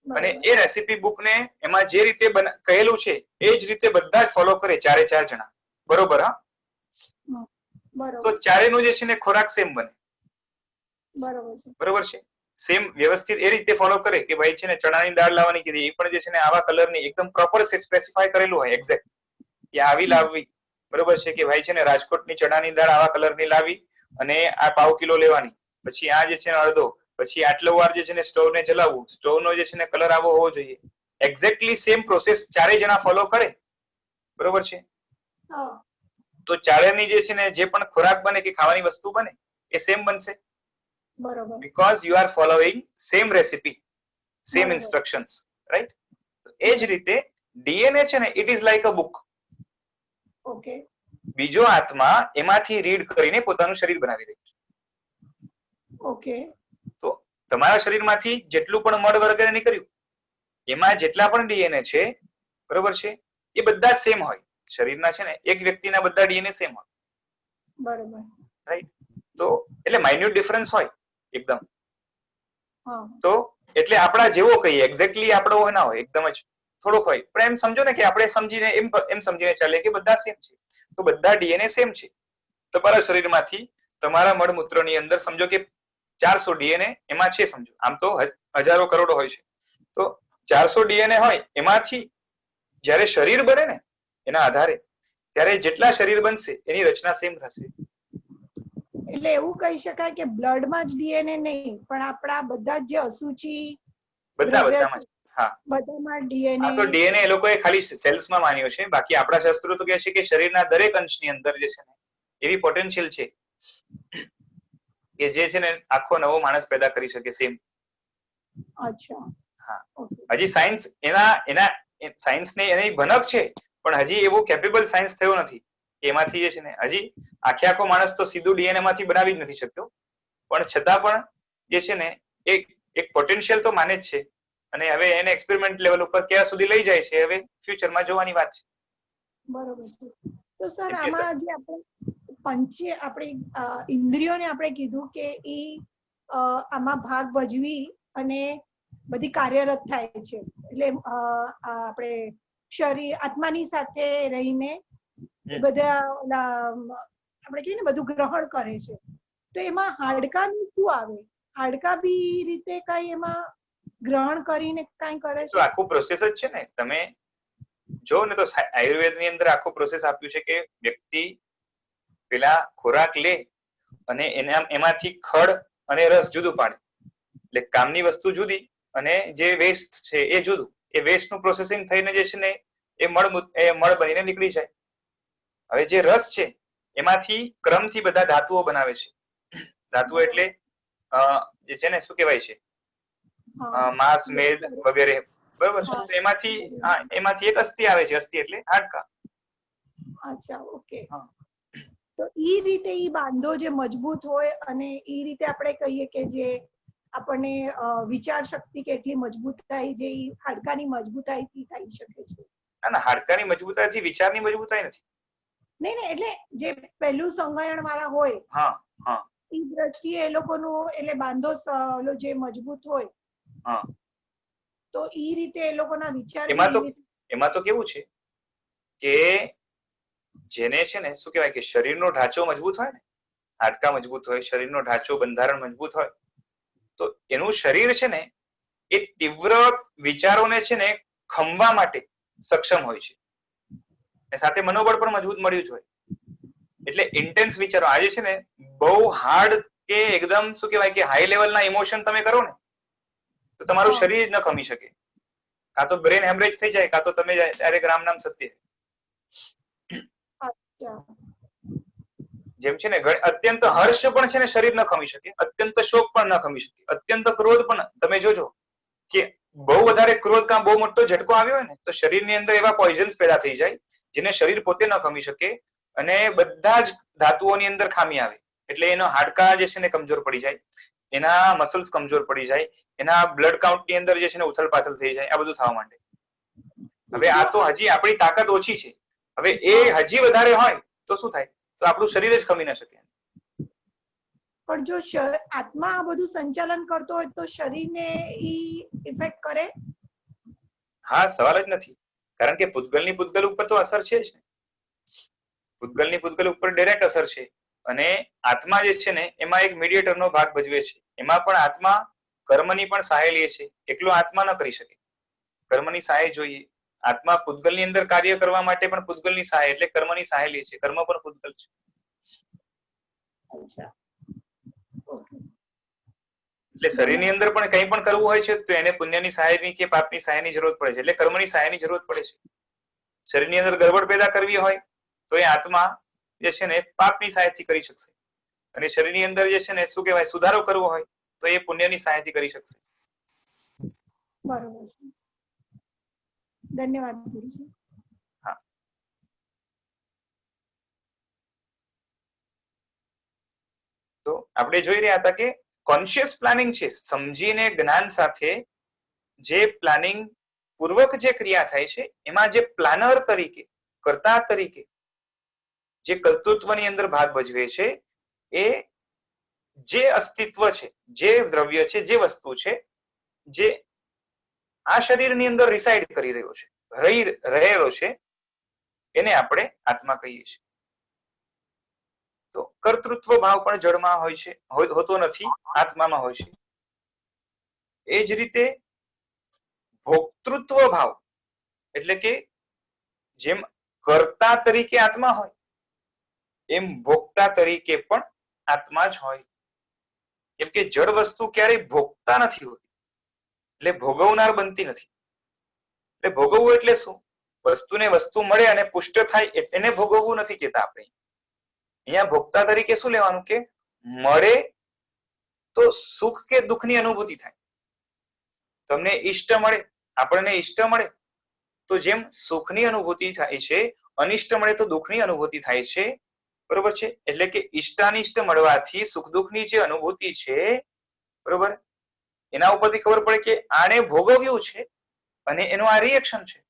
અને એ રેસીપી બુક ને એમાં જે રીતે કહેલું છે એ જ રીતે બધા જ ફોલો કરે 4 જણા, બરોબર? હા, તો ચારેયનો જે છે ને ખોરાક સેમ બને, બરોબર છે, સેમ વ્યવસ્થિત એ રીતે ફોલો કરે કે ભાઈ છે ને ચણાની દાળ લાવવાની કીધી, એ પણ જે છે ને આવા કલરની એકદમ પ્રોપર સ્પેસિફાય કરેલું હોય એક્ઝેક્ટ કે આવી લાવવી, બરોબર છે, કે ભાઈ છે ને રાજકોટની ચણાની દાળ આવા કલરની લાવી અને આ પાવ કિલો લેવાની, પછી આ જે છે ને અડધો, પછી આટલો વાર જે છે ને સ્ટોવને જલાવવું, સ્ટોવનો જે છે ને કલર આવો હોવો જોઈએ, એક્ઝેક્ટલી સેમ પ્રોસેસ ચારેય જણા ફોલો કરે, બરોબર છે, તો ચારેયની જે છે ને જે પણ ખોરાક બને કે ખાવાની વસ્તુ બને એ સેમ બનશે, બરોબર, because you are following same recipe, same instructions, right? એ જ રીતે ડીએનએ છે ને it is like a book. Okay, બીજો આત્મા એમાંથી રીડ કરીને પોતાનું શરીર બનાવી રહ્યું છે. ઓકે, તો તમારા શરીરમાંથી જેટલું પણ મળ વગેરે નીકળ્યું એમાં જેટલા પણ ડીએનએ છે, બરોબર છે, એ બધા સેમ હોય, શરીરના છે ને એક વ્યક્તિના બધા ડીએનએ સેમ હોય, બરોબર, રાઈટ? તો એટલે માઇન્યુટ ડિફરન્સ હોય એકદમ, તો એટલે આપણા જેવો કહીએ, એક્ઝેક્ટલી આપણો ના હોય, એકદમ જ થોડોક હોય, પણ એમ સમજો ને કે આપણે સમજીને એમ સમજીને ચાલે કે બધા સેમ છે, તો બધા ડીએનએ સેમ છે. તમારા શરીરમાંથી તમારા મળમૂત્રની અંદર સમજો કે 400 ડીએનએ એમાં છે, સમજો આમ તો હજારો કરોડો હોય છે, તો 400 ડીએનએ હોય એમાંથી જ્યારે શરીર બને ને એના આધારે ત્યારે જેટલા શરીર બનશે એની રચના સેમ થશે. એટલે એવું કહી શકાય કે બ્લડમાં જ ડીએનએ નહીં પણ આપણા બધા જ જે અશુચિ બધામાં જ, હા, બધામાં ડીએનએ. આ તો ડીએનએ એ લોકોએ ખાલી સેલ્સમાં માન્યો છે, બાકી આપણા શાસ્ત્રો તો કહે છે કે શરીરના દરેક અંશની અંદર જે છે ને એવી પોટેન્શિયલ છે કે જે છે ને આખો નવો માણસ પેદા કરી શકે સેમ. અચ્છા, હા, હજી સાયન્સ એના સાયન્સની એની ભનક છે, પણ હજી એવું કેપેબલ સાયન્સ થયો નથી એમાંથી જે છે ને હજી આખો માણસ તો સીધું ડીએનએ માંથી બનાવી જ નથી શક્યો, પણ છતાં પણ જે છે ને એક પોટેન્શિયલ તો માને જ છે, અને હવે એને એક્સપેરિમેન્ટ લેવલ ઉપર ક્યાં સુધી લઈ જાય છે હવે ફ્યુચરમાં જોવાની વાત છે. બરોબર છે. તો સર આમાં જે આપણે આપણી ઇન્દ્રિયોને આપણે કીધું કે એ આમાં ભાગ ભજવી અને બધી કાર્યરત થાય છે, એટલે આપણે શરીર આત્માની સાથે રહીને બધા આપણે કહીએ ને બધું ગ્રહણ કરે છે, તો એમાં હાડકાનું શું આવે? હાડકા બી રીતે કઈ એમાં ગ્રહણ કરીને કઈ કરે છે? આખું પ્રોસેસ જ છે ને, તમે જો ને તો આયુર્વેદની અંદર આખો પ્રોસેસ આપ્યું છે કે વ્યક્તિ પેલા ખોરાક લે અને એમાંથી ખડ અને રસ જુદું પાડે, એટલે કામની વસ્તુ જુદી અને જે વેસ્ટ છે એ જુદું, એ વેસ્ટ નું પ્રોસેસિંગ થઈને જે છે ને એ મળ બનીને નીકળી જાય. હવે જે રસ છે એમાંથી ક્રમથી બધા ધાતુઓ બનાવે છે, ધાતુઓ એટલે જે છે ને શું કહેવાય છે, માંસ, મેદ વગેરે, બરોબર છે, તો એમાંથી એક અસ્થિ આવે છે, અસ્થિ એટલે હાડકા. અચ્છા, ઓકે. તો ઈ રીતે ઈ બાંધો જે મજબૂત હોય અને ઈ રીતે આપણે કહીએ કે જે આપણને વિચાર શક્તિ કેટલી મજબૂતાઈ જે હાડકાની મજબૂતાઈથી થઈ શકે છે. ના, હાડકાની મજબૂતાઈથી વિચારની મજબૂતાઈ નથી. નહીં, એટલે જે પહેલું સંગાયણ વાળા હોય, હા, હા, ઈ દ્રષ્ટિએ એ લોકોનું એટલે બાંધો જે મજબૂત હોય, હા, તો ઈ રીતે એ લોકોના વિચાર એમાં તો કેવું છે કે જેને છે ને શું કહેવાય કે શરીરનો ઢાંચો મજબૂત હોય ને, હાડકા મજબૂત હોય, શરીરનો ઢાંચો બંધારણ મજબૂત હોય, તો એનું શરીર છે ને એ તીવ્ર વિચારોને છે ને ખમવા માટે સક્ષમ હોય છે, સાથે મનોબળ પણ મજબૂત મળ્યું જ હોય, એટલે ઇન્ટેન્સ વિચારો. આજે છે ને બહુ હાર્ડ કે એકદમ શું કહેવાય કે હાઈ લેવલના ઇમોશન તમે કરો ને તો તમારું શરીર ન ખમી શકે, કાં તો બ્રેન હેમરેજ થઈ જાય, કાં તો તમે ડાયરેક્ટ રામ નામ સત્ય. જેમ છે ને અત્યંત હર્ષ પણ છે ને શરીર ન ખમી શકે, અત્યંત શોક પણ ન ખમી શકે, અત્યંત ક્રોધ પણ. તમે જોજો કે બહુ વધારે ક્રોધ કાં બહુ મોટો ઝટકો આવ્યો હોય ને તો શરીરની અંદર એવા પોઈઝન્સ પેદા થઈ જાય જેને શરીર પોતે ન ખમી શકે, અને બધા જ ધાતુઓની અંદર ખામી આવે, એટલે એનો હાડકા જે છે ને કમજોર પડી જાય. એના મસલ્સ કમજોર પડી જાય, એના બ્લડ કાઉન્ટ ની અંદર જે છે ને ઉથલ-પાથલ થઈ જાય, આ બધું થવા માંડે. હવે આ તો હજી આપણી તાકાત ઓછી છે. હવે એ હજી વધારે હોય તો શું થાય? તો આપણું શરીર જ ખમી ન શકે. પણ જો આત્મા આ બધું સંચાલન કરતો હોય તો શરીરને ઈ ઇફેક્ટ કરે? હા, સવાલ જ નથી. કારણ કે પૂતગલની પૂતગલ ઉપર તો અસર છે જ ને. પૂતગલની પૂતગલ ઉપર ડાયરેક્ટ અસર છે. અને આત્મા જે છે ને એમાં એક મીડિયેટરનો ભાગ ભજવે છે. એમાં પણ આત્મા કર્મની પણ સહાય લે છે. એકલો આત્મા ન કરી શકે. કર્મની સહાય જોઈએ. આત્મા પૂતગલની અંદર કાર્ય કરવા માટે પણ પૂતગલની સહાય એટલે કર્મની સહાય લે છે. કર્મ પણ પૂતગલ છે. અચ્છા. ઓકે. એટલે શરીરની અંદર પણ કંઈ પણ કરવું હોય છે તો એને પુણ્યની સહાયની કે પાપની સહાયની જરૂરત પડે છે. એટલે કર્મની સહાયની જરૂરત પડે છે. શરીરની અંદર ગડબડ પેદા કરવી હોય તો એ આત્મા જે છે ને પાપની સહાયથી કરી શકશે. અને શરીરની અંદર જે છે ને શું કહેવાય સુધારો કરવો હોય તો એ પુણ્યની સહાયથી કરી શકશે. બરોબર છે. ધન્યવાદ ગુરુજી. હા. તો આપણે જોઈ રહ્યા હતા કે કોન્શિયસ પ્લાનિંગ છે, સમજીને જ્ઞાન સાથે જે પ્લાનિંગ પૂર્વક જે ક્રિયા થાય છે એમાં જે પ્લાનર તરીકે, કર્તા તરીકે જે કર્તૃત્વની અંદર ભાગ ભજવે છે એ જે અસ્તિત્વ છે, જે દ્રવ્ય છે, જે વસ્તુ છે, જે આ શરીરની અંદર રિસાઇડ કરી રહ્યો છે, રહેલો છે, એને આપણે આત્મા કહીએ છીએ. તો કર્તૃત્વ ભાવ પણ જળમાં હોય છે, હોતો નથી, આત્મામાં હોય છે. એ જ રીતે ભોક્તૃત્વ ભાવ એટલે કે જેમ કર્તા તરીકે આત્મા હોય એમ ભોક્તા તરીકે પણ આત્મા જ હોય. કેમ કે જળ વસ્તુ ક્યારેય ભોગતા નથી હોતી, એટલે ભોગવનાર બનતી નથી. એટલે ભોગવવું એટલે શું? વસ્તુને વસ્તુ મળે અને પુષ્ટ થાય એને ભોગવવું નથી કહેતા આપણે. અહીંયા ભોગતા તરીકે શું લેવાનું કે મળે તો સુખ કે દુઃખની અનુભૂતિ થાય. તમને ઈષ્ટ મળે, આપણને ઈષ્ટ મળે તો જેમ સુખની અનુભૂતિ થાય છે, અનિષ્ટ મળે તો દુઃખની અનુભૂતિ થાય છે. બરોબર છે? એટલે કે ઈષ્ટાનિષ્ટ મળવાથી સુખ દુઃખની જે અનુભૂતિ છે, બરોબર, એના ઉપરથી ખબર પડે કે આને ભોગવ્યું છે અને એનું આ રિએક્શન છે.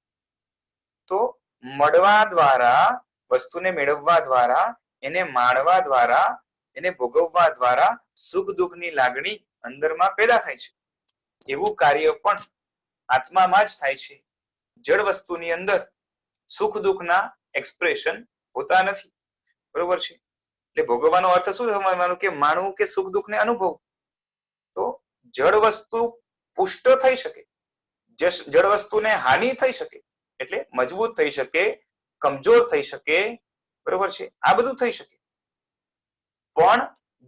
તો મળવા દ્વારા, વસ્તુને મેળવવા દ્વારા, એને માણવા દ્વારા, એને ભોગવવા દ્વારા સુખ દુઃખની લાગણી અંદરમાં પેદા થાય છે. એવું કાર્ય પણ આત્મામાં જ થાય છે. જળ વસ્તુની અંદર સુખ દુઃખના એક્સપ્રેશન હોતા નથી. બરોબર છે? એટલે ભોગવવાનો અર્થ શું સમજવાનું કે માણવું કે સુખ દુઃખને અનુભવ. તો જળ વસ્તુ પુષ્ટ થઈ શકે, જળ વસ્તુને હાનિ થઈ શકે, એટલે મજબૂત થઈ શકે, કમજોર થઈ શકે, બરોબર છે? આ બધું થઈ શકે. પણ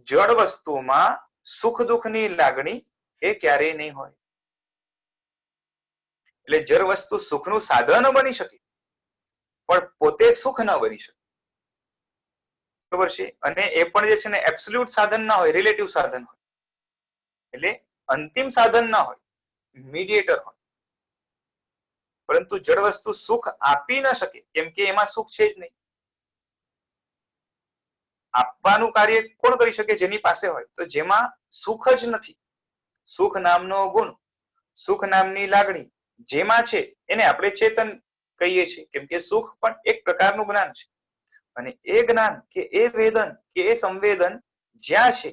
જળ વસ્તુમાં સુખ દુઃખની લાગણી એ ક્યારેય નહીં હોય. એટલે જળ વસ્તુ સુખનું સાધન બની શકે પણ પોતે સુખ ન બની શકે. બરોબર છે? અને એ પણ જે છે ને એબ્સોલ્યુટ સાધન ના હોય, રિલેટિવ સાધન હોય. એટલે અંતિમ સાધન ના હોય, મીડિયેટર હોય. પરંતુ જળ વસ્તુ સુખ આપી ન શકે કેમ કે એમાં સુખ છે જ નહીં. આપવાનું કાર્ય કોણ કરી શકે? જેની પાસે હોય. તો જેમાં સુખ જ નથી, સુખ નામનો ગુણ, સુખ નામની લાગણી જેમાં છે એને આપણે ચેતન કહીએ છીએ. કેમ કે સુખ પણ એક પ્રકારનું જ્ઞાન છે. અને એ જ્ઞાન કે એ વેદન કે એ સંવેદન જ્યાં છે,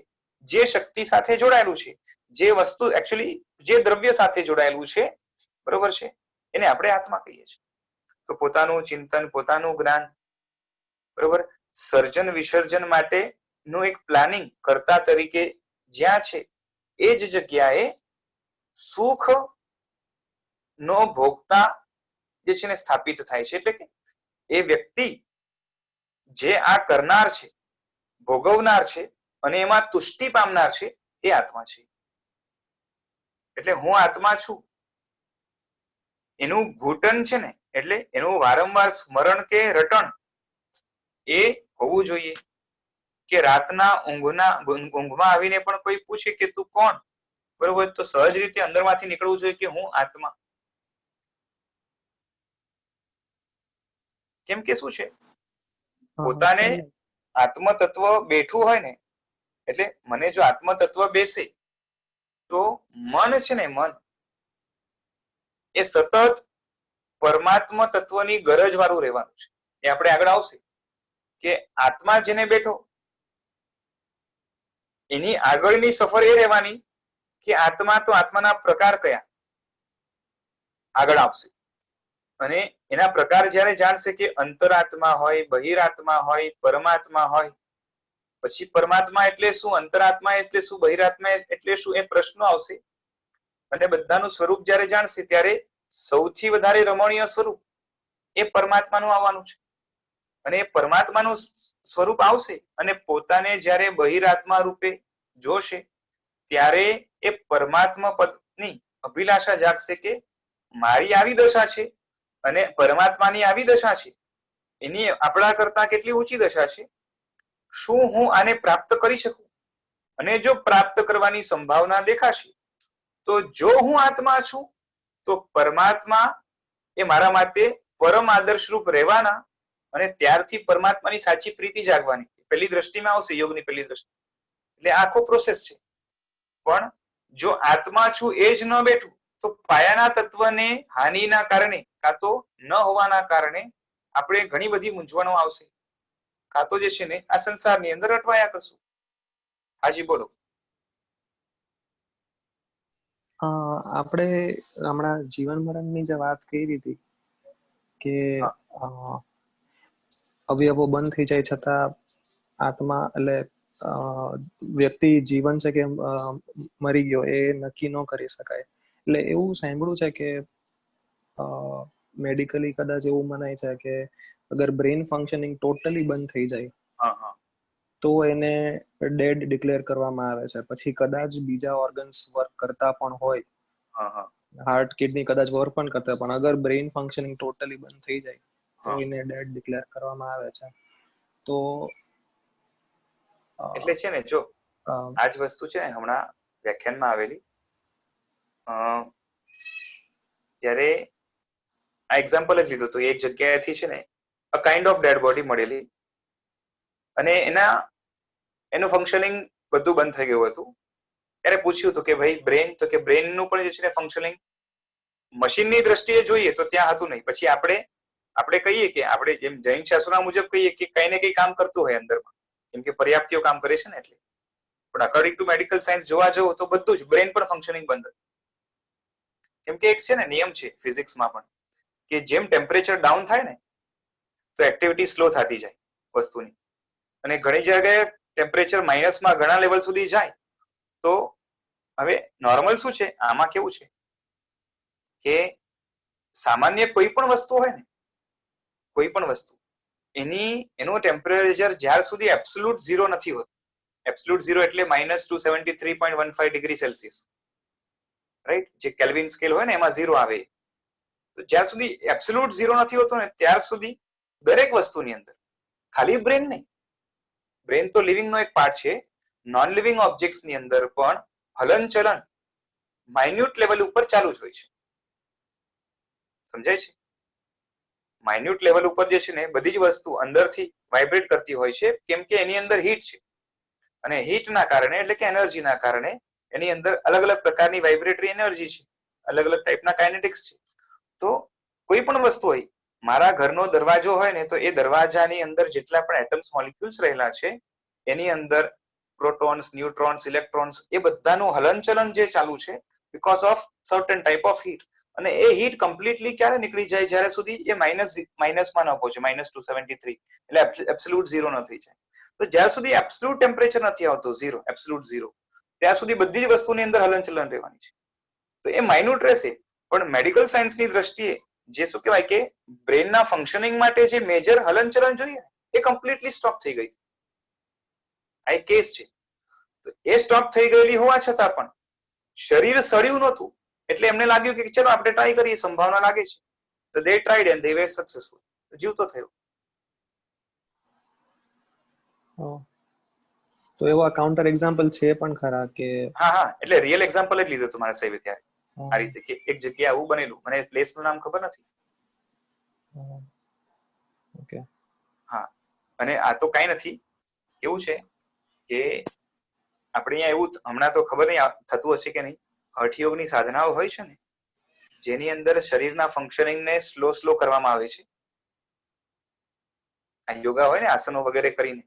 જે શક્તિ સાથે જોડાયેલું છે, જે વસ્તુ એકચ્યુઅલી જે દ્રવ્ય સાથે જોડાયેલું છે, બરોબર છે, એને આપણે આત્મા કહીએ છીએ. તો પોતાનું ચિંતન, પોતાનું જ્ઞાન, બરોબર, સર્જન વિસર્જન માટેનું એક પ્લાનિંગ કર્તા તરીકે જ્યાં છે એ જ જગ્યાએ સુખ નો ભોગતા જે છે ને સ્થાપિત થાય છે. એટલે કે એ વ્યક્તિ જે આ કરનાર છે, ભોગવનાર છે અને એમાં તુષ્ટિ પામનાર છે એ આત્મા છે. એટલે હું આત્મા છું એનું ઘૂંટન છે ને, એટલે એનું વારંવાર સ્મરણ કે રટણ એ હોવું જોઈએ. કે રાતના ઊંઘમાં આવીને પણ કોઈ પૂછે કે તું કોણ, બરોબર, તો સહજ રીતે અંદરમાંથી નીકળવું જોઈએ કે હું આત્મા. કેમ કે શું છે, પોતાને આત્મ તત્વ બેઠું હોય ને, એટલે મને જો આત્મ તત્વ બેસે તો મન છે ને, મન એ સતત પરમાત્મા તત્વની ગરજ વાળું રહેવાનું છે. એ આપણે આગળ આવશે કે આત્મા જેને બેઠો એની આગળની સફર એ રહેવાની કે આત્મા તો આત્માના પ્રકાર કયા આગળ આવશે. અને એના પ્રકાર જ્યારે જાણશે કે અંતરાત્મા હોય, બહિરાત્મા હોય, પરમાત્મા હોય, પછી પરમાત્મા એટલે શું, અંતરાત્મા એટલે શું, બહિરાત્મા એટલે શું, એ પ્રશ્નો આવશે. અને બધાનું સ્વરૂપ જ્યારે જાણશે ત્યારે સૌથી વધારે રમણીય સ્વરૂપ એ પરમાત્માનું આવવાનું છે. અને એ પરમાત્માનું સ્વરૂપ આવશે અને પોતાને જ્યારે બહિરાત્મા રૂપે જોશે ત્યારે એ પરમાત્મા પદની અભિલાષા જાગશે કે મારી આવી દશા છે અને પરમાત્માની આવી દશા છે, એની આપણા કરતા કેટલી ઊંચી દશા છે, શું હું આને પ્રાપ્ત કરી શકું? અને જો પ્રાપ્ત કરવાની સંભાવના દેખાશે તો જો હું આત્મા છું તો પરમાત્મા એ મારા માટે પરમ આદર્શ રૂપ રહેવાના અને ત્યારથી પરમાત્માની સાચી પ્રીતિ જાગવાની પહેલી દ્રષ્ટિમાં આવશે, યોગની પહેલી દ્રષ્ટિ. એટલે આખો પ્રોસેસ છે. પણ જો આત્મા છું એ જ ન બેઠું તો પાયાના તત્વને હાનિના કારણે કાં તો ન હોવાના કારણે આપણે ઘણી બધી મૂંઝવણો આવશે, કાં તો જે છે ને આ સંસારની અંદર અટવાયા કરશું. હાજી બોલો. આપણે હમણાં જીવન મરણની જે વાત કરી હતી કે અવયવો બંધ થઈ જાય છતાં આત્મા એટલે વ્યક્તિ જીવન છે કે મરી ગયો એ નક્કી ન કરી શકાય. એટલે એવું સાંભળ્યું છે કે મેડિકલી કદાચ એવું મનાય છે કે અગર બ્રેઇન ફંક્શનિંગ ટોટલી બંધ થઈ જાય તો એને ડેડ ડિક્લેર કરવામાં આવે છે. પછી કદાચ બીજા ઓર્ગન્સ વર્ક કરતા પણ હોય, હાર્ટ, કિડની કદાચ વર્ક પણ કરતા, પણ અગર બ્રેઇન ફંક્શનિંગ ટોટલી બંધ થઈ જાય તો એને ડેડ ડિક્લેર કરવામાં આવે છે. તો એટલે છે ને જો આ જ વસ્તુ છે હમણાં વ્યાખ્યાનમાં આવેલી, જ્યારે આ એક્ઝામ્પલ જ લીધું હતું, એક જગ્યાએથી છે ને a kind of dead body મળેલી અને એનું ફંક્શનિંગ બધું બંધ થઈ ગયું હતું. ત્યારે પૂછ્યું હતું કે ભાઈ બ્રેન, તો કે બ્રેનનું પણ જે છે ને ફંક્શનિંગ મશીનની દ્રષ્ટિએ જોઈએ તો ત્યાં હતું નહીં. પછી આપણે કહીએ કે આપણે જેમ જૈન શાસ્ત્રોના મુજબ કહીએ કે કઈ ને કઈ કામ કરતું હોય અંદરમાં, કેમ કે પર્યાપ્તિઓ કામ કરે છે ને એટલે. પણ અકોર્ડિંગ ટુ મેડિકલ સાયન્સ જોવા જવું તો બધું જ બ્રેન પણ ફંક્શનિંગ બંધ. કેમ કે એક છે ને નિયમ છે ફિઝિક્સમાં પણ કે જેમ ટેમ્પરેચર ડાઉન થાય ને તો એક્ટિવિટી સ્લો થતી જાય વસ્તુની. અને ઘણી જગ્યાએ ટેમ્પરેચર માઇનસમાં ઘણા લેવલ સુધી જાય તો હવે નોર્મલ શું છે આમાં કેવું છે કે સામાન્ય કોઈ પણ વસ્તુ હોય ને, કોઈ પણ વસ્તુ એનું ટેમ્પરેચર જ્યાર સુધી એબ્સોલ્યુટ ઝીરો નથી હોતું, એબ્સોલ્યુટ ઝીરો એટલે -273.15 ડિગ્રી સેલ્સિયસ, રાઈટ, જે કેલ્વિન સ્કેલ હોય ને એમાં ઝીરો આવે. તો જ્યાં સુધી એબ્સોલ્યુટ ઝીરો નથી હોતો ને ત્યાર સુધી દરેક વસ્તુની અંદર, ખાલી બ્રેન નહીં, બ્રેન તો લિવિંગ નો એક પાર્ટ છે, નોન લિવિંગ ઓબ્જેક્ટ્સ ની અંદર પણ હલનચલન માઇન્યુટ લેવલ ઉપર ચાલુ જ હોય છે. સમજાય છે? માઇન્યુટ લેવલ ઉપર જે છે ને બધી જ વસ્તુ અંદરથી વાઇબ્રેટ કરતી હોય છે, કેમ કે એની અંદર હીટ છે અને હીટના કારણે એટલે કે એનર્જીના કારણે એની અંદર અલગ અલગ પ્રકારની વાઇબ્રેટરી એનર્જી છે, અલગ અલગ ટાઈપના કાઇનેટિક્સ છે. તો કોઈ પણ વસ્તુ હોય, મારા ઘરનો દરવાજો હોય ને તો એ દરવાજાની અંદર જેટલા પણ એટમ્સ મોલિક્યુલ્સ રહેલા છે એની અંદર પ્રોટોન્સ, ન્યુટ્રોન્સ, ઇલેક્ટ્રોન્સ એ બધાનું હલનચલન જે ચાલુ છે because of certain type of heat. અને એ હીટ કમ્પ્લીટલી ક્યારે નીકળી જાય, જ્યારે સુધી એ માઇનસમાં ન પહોંચે, -273 એટલે એબ્સોલ્યુટ ઝીરો ન થઈ જાય. તો જ્યાં સુધી એબ્સોલ્યુટ ટેમ્પરેચર નથી આવતું ઝીરો, એબ્સોલ્યુટ ઝીરો, ત્યાં સુધી બધી જ વસ્તુની અંદર હલનચલન રહેવાની છે. તો એ માઇન્યુટ રહેશે. પણ મેડિકલ સાયન્સની દ્રષ્ટિએ જે શું કહેવાય કે બ્રેનના ફંક્શનિંગ માટે જે મેજર હલનચલન જોઈએ એ કમ્પ્લીટલી સ્ટોપ થઈ ગઈ. આ એક કેસ છે. તો એ સ્ટોપ થઈ ગયેલી હોવા છતાં પણ શરીર સળ્યું નહોતું, એટલે એમને લાગ્યું કે ચલો આપણે ટ્રાય કરીએ, સંભાવના લાગે છે. તો they tried and they were successful. જીવતો થયો. તો એવા કાઉન્ટર એક્ઝામ્પલ છે પણ ખરા કે હા, એટલે રિયલ એક્ઝામ્પલ જ લીધું તમારા સાહેબે ત્યારે આ રીતે કે એક જગ્યાએ આવું બનેલું, મને પ્લેસનું નામ ખબર નથી. ઓકે. હા, અને આ તો કઈ નથી, કેવું છે કે આપણે અહીંયા એવું હમણાં તો ખબર નહીં થતું હશે કે નહીં, હઠયોગની સાધનાઓ હોય છે ને જેની અંદર શરીરના ફંક્શનિંગને સ્લો કરવામાં આવે છે. આ યોગા હોય ને આસનો વગેરે કરીને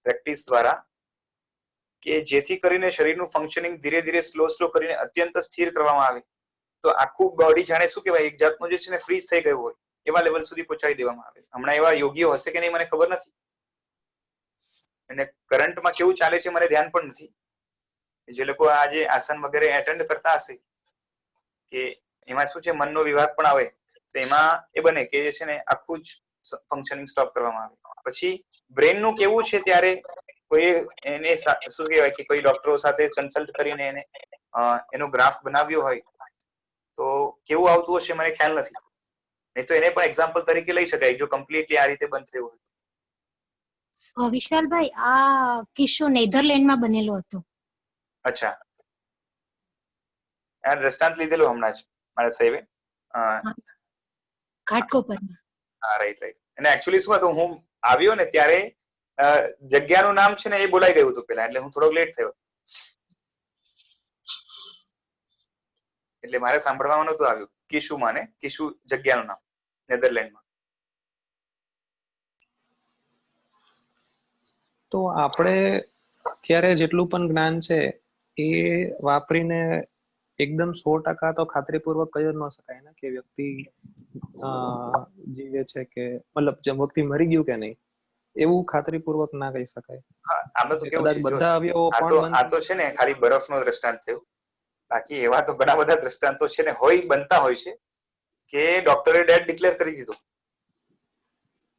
પ્રેક્ટિસ દ્વારા, કે જેથી કરીને શરીરનું ફંક્શનિંગ ધીરે ધીરે સ્લો કરીને અત્યંત સ્થિર કરવામાં આવે તો આખું બોડી જાણે શું કહેવાય એક જાતનું જે છે ને ફ્રીઝ થઈ ગયું હોય એવા લેવલ સુધી પહોંચાડી દેવામાં આવે. હમણાં એવા યોગીઓ હશે કે નહીં મને ખબર નથી, અને કરંટમાં કેવું ચાલે છે મને ધ્યાન પણ નથી. જે લોકો આજે આસન વગેરે એટેન્ડ કરતા હશે કે એમાં શું છે મનનો વિભાગ પણ આવે તો એમાં એ બને કે જે છે ને આખું જ ફંક્શનિંગ સ્ટોપ કરવામાં આવે. પછી બ્રેન નું કેવું છે ત્યારે કોઈ એને શું કહેવાય કે કોઈ ડોક્ટરો સાથે કન્સલ્ટ કરીને એને એનો ગ્રાફ બનાવ્યો હોય તો કેવું આવતું હશે મને ખ્યાલ નથી. નહીં તો એને પણ એક્ઝામ્પલ તરીકે લઈ શકાય જો કમ્પ્લીટલી આ રીતે બંધ થયું હોય. વિશાલભાઈ, આ કિસ્સો નેધરલેન્ડમાં બનેલો હતો. અચ્છા, આ દ્રષ્ટાંત લીધેલું હમણાં જ મારા સાહેબે ઘાટકોપરમાં. હા, રાઈટ. અને એકચ્યુઅલી શું હતું, હું આવ્યો ને ત્યારે જગ્યાનું નામ છે ને એ બોલાઈ ગયું હતું પેલા, એટલે હું થોડોક લેટ થયો, એટલે મારે સાંભળવામાં નહોતું આવ્યું કિશુમાં ને કિશુ જગ્યાનું નામ નેધરલેન્ડમાં. તો આપણે અત્યારે જેટલું પણ જ્ઞાન છે એ વાપરીને એકદમ 100% તો ખાતરીપૂર્વક કહી ન શકાય ને કે વ્યક્તિ જીવે છે કે મતલબ જે વ્યક્તિ મરી ગયું કે નહીં, એવું ખાતરીપૂર્વક ના કહી શકાય. હા, આમાં તો કેવું છે, બધા અવયવો પણ આ તો છે ને ખાલી બરફનો દ્રષ્ટાંત થયું. બાકી એવા તો ઘણા બધા દ્રષ્ટાંતો છે ને બનતા હોય છે કે ડોક્ટરે ડેડ ડિક્લેર કરી દીધો,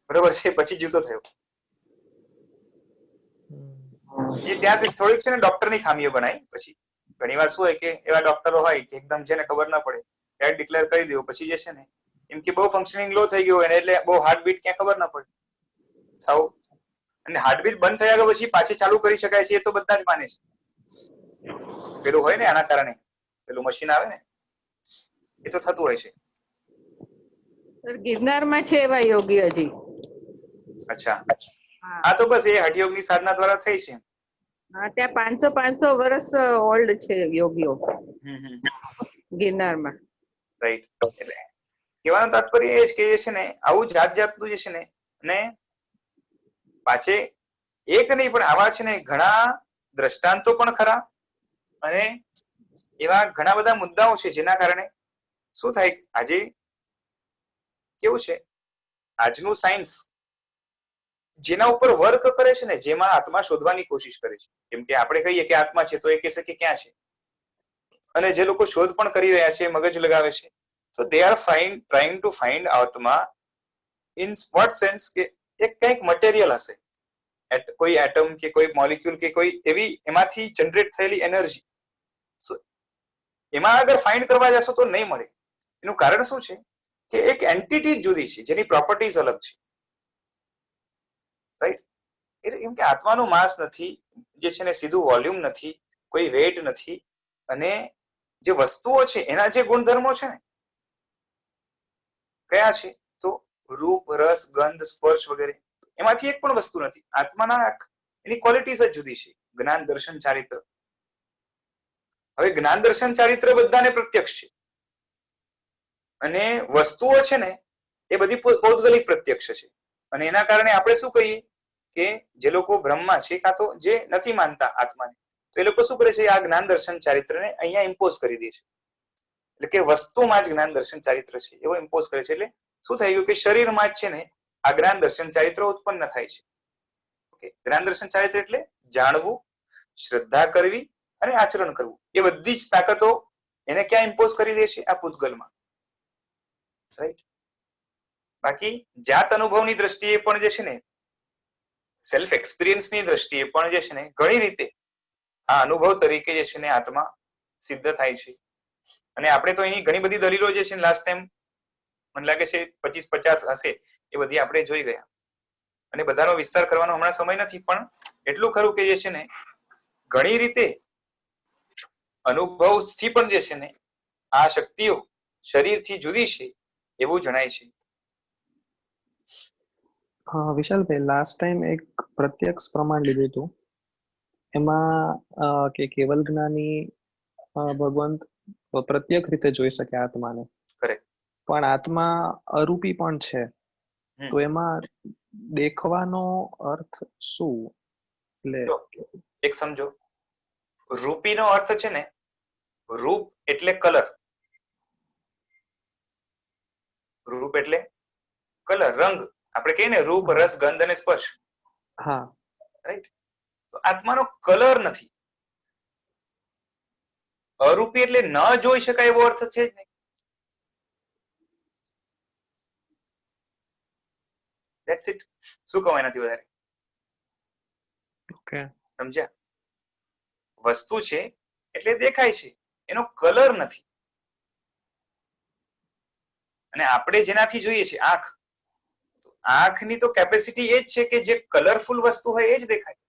બરોબર છે, પછી જીવતો થયો. એ ત્યાં થોડીક છે ને ડોક્ટરની ખામીઓ ગણાય. પછી ઘણી વાર શું હોય કે એવા ડોક્ટરો હોય કે એકદમ છે ને ખબર ના પડે ડેડ ડિક્લેર કરી દો, પછી જે છે ને એમ કે બહુ ફંક્શનિંગ લો થઈ ગયું હોય એટલે બહુ હાર્ટબીટ ક્યાં ખબર ના પડે સાવ, અને હાર્ટબીટ બંધ થયા પછી પાછી ચાલુ કરી શકાય છે એ તો બધા જ માને છે. પેલું હોય ને આના કારણે પેલું મશીન આવે ને એ તો થતું હોય છે. ગિરનારમાં છે એવા યોગી હજી. અચ્છા, હા, તો બસ એ હઠયોગની સાધના દ્વારા થઈ છે. હા, ત્યાં 500 વર્ષ ઓલ્ડ છે યોગીઓ ગિરનારમાં. રાઈટ. એટલે કહેવાનું તાત્પર્ય એ જ કે છે ને આવું જાતનું જે છે ને, અને પાછે એક નહીં પણ આવા છે ને ઘણા દ્રષ્ટાંતો પણ ખરા, અને એવા ઘણા બધા મુદ્દાઓ છે જેના કારણે શું થાય, આજે કેવું છે આજનું સાયન્સ જેના ઉપર વર્ક કરે છે ને, જેમાં આત્મા શોધવાની કોશિશ કરે છે, કેમ કે આપણે કહીએ કે આત્મા છે તો એ કહેશે કે ક્યાં છે, અને જે લોકો શોધ પણ કરી રહ્યા છે, મગજ લગાવે છે, તો they are trying to find આત્મા ઇન વોટ સેન્સ કે એક કંઈક મટીરિયલ હશે, કોઈ એટમ કે કોઈ મોલિક્યુલ કે કોઈ એવી એમાંથી જનરેટ થયેલી એનર્જી, એમાં અગર ફાઇન્ડ કરવા જશો તો નહીં મળે. એનું કારણ શું છે કે એક એન્ટિટી જુદી છે જેની પ્રોપર્ટીઝ અલગ છે, રાઈટ. એટલે એમ કે આત્માનું માસ નથી, જે છે ને સીધું વોલ્યુમ નથી, કોઈ વેટ નથી, અને જે વસ્તુઓ છે એના જે ગુણધર્મો છે ને કયા છે તો રૂપ, રસ, ગંધ, સ્પર્શ વગેરે, એમાંથી એક પણ વસ્તુ નથી. આત્માના એની ક્વોલિટીઝ જ જુદી છે. જ્ઞાન, દર્શન, ચારિત્ર. હવે જ્ઞાન, દર્શન, ચારિત્ર બધાને પ્રત્યક્ષ છે, અને વસ્તુઓ છે ને એ બધી પૌદ્ગલિક પ્રત્યક્ષ છે, અને એના કારણે આપણે શું કહીએ કે જે લોકો બ્રહ્મા છે કાં તો જે નથી માનતા આત્માને, તો એ લોકો શું કરે છે, આ જ્ઞાન, દર્શન, ચારિત્રને અહીંયા ઇમ્પોઝ કરી દે છે. એટલે કે વસ્તુમાં જ જ્ઞાન, દર્શન, ચારિત્ર છે એવો ઇમ્પોઝ કરે છે. એટલે શું થઈ ગયું કે શરીરમાં જ છે ને આ જ્ઞાન, દર્શન, ચારિત્ર ઉત્પન્ન થાય છે. ઓકે, જ્ઞાન, દર્શન, ચારિત્ર એટલે જાણવું, શ્રદ્ધા કરવી અને આચરણ કરવું, એ બધી જ તાકાતો એને ક્યાં ઇમ્પોઝ કરી દે છે, આ પૂતગલમાં, રાઈટ. બાકી જાત અનુભવની દ્રષ્ટિએ પણ જે છે ને, સેલ્ફ એક્સપિરિયન્સની દ્રષ્ટિએ પણ જે છે ને ઘણી રીતે આ અનુભવ તરીકે જે છે ને આત્મા સિદ્ધ થાય છે. અને આપણે તો એની ઘણી બધી દલીલો જે છે ને લાસ્ટ ટાઈમ મને લાગે છે 25-50 હશે, એ બધી આપણે જોઈ ગયા, અને બધાનો વિસ્તાર કરવાનો હમણાં સમય નથી, પણ એટલું ખરું કે જે છે ને ઘણી રીતે અનુભવથી પણ જે છે ને આ શક્તિઓ શરીરથી જુદી છે એવું જણાય છે. વિશાલભાઈ, લાસ્ટ ટાઈમ એક પ્રત્યક્ષ પ્રમાણ લીધું હતું એમાં કે કેવલ જ્ઞાની ભગવંત પ્રત્યક્ષ રીતે જોઈ શકે આત્માને, Correct. પણ આત્મા અરૂપી પણ છે. તો એમાં દેખવાનો અર્થ શું? એટલે જો, એક સમજો, રૂપીનો અર્થ છે ને, રૂપ એટલે કલર, રૂપ એટલે કલર, રંગ. આપણે કહીએ ને રૂપ, રસ, ગંધ અને સ્પર્શ. હા, રાઈટ. તો આત્માનો કલર નથી. અરૂપી એટલે ન જોઈ શકાય એવો અર્થ છે જ નહીં. That's it. શું કહું એનાથી વધારે? ઓકે, સમજ્યા? વસ્તુ છે એટલે દેખાય છે, એનો કલર નથી. અને આપણે જેનાથી જોઈએ છે આંખ, આંખની તો કેપેસિટી એ જ છે કે જે કલરફુલ વસ્તુ હોય એ જ દેખાય.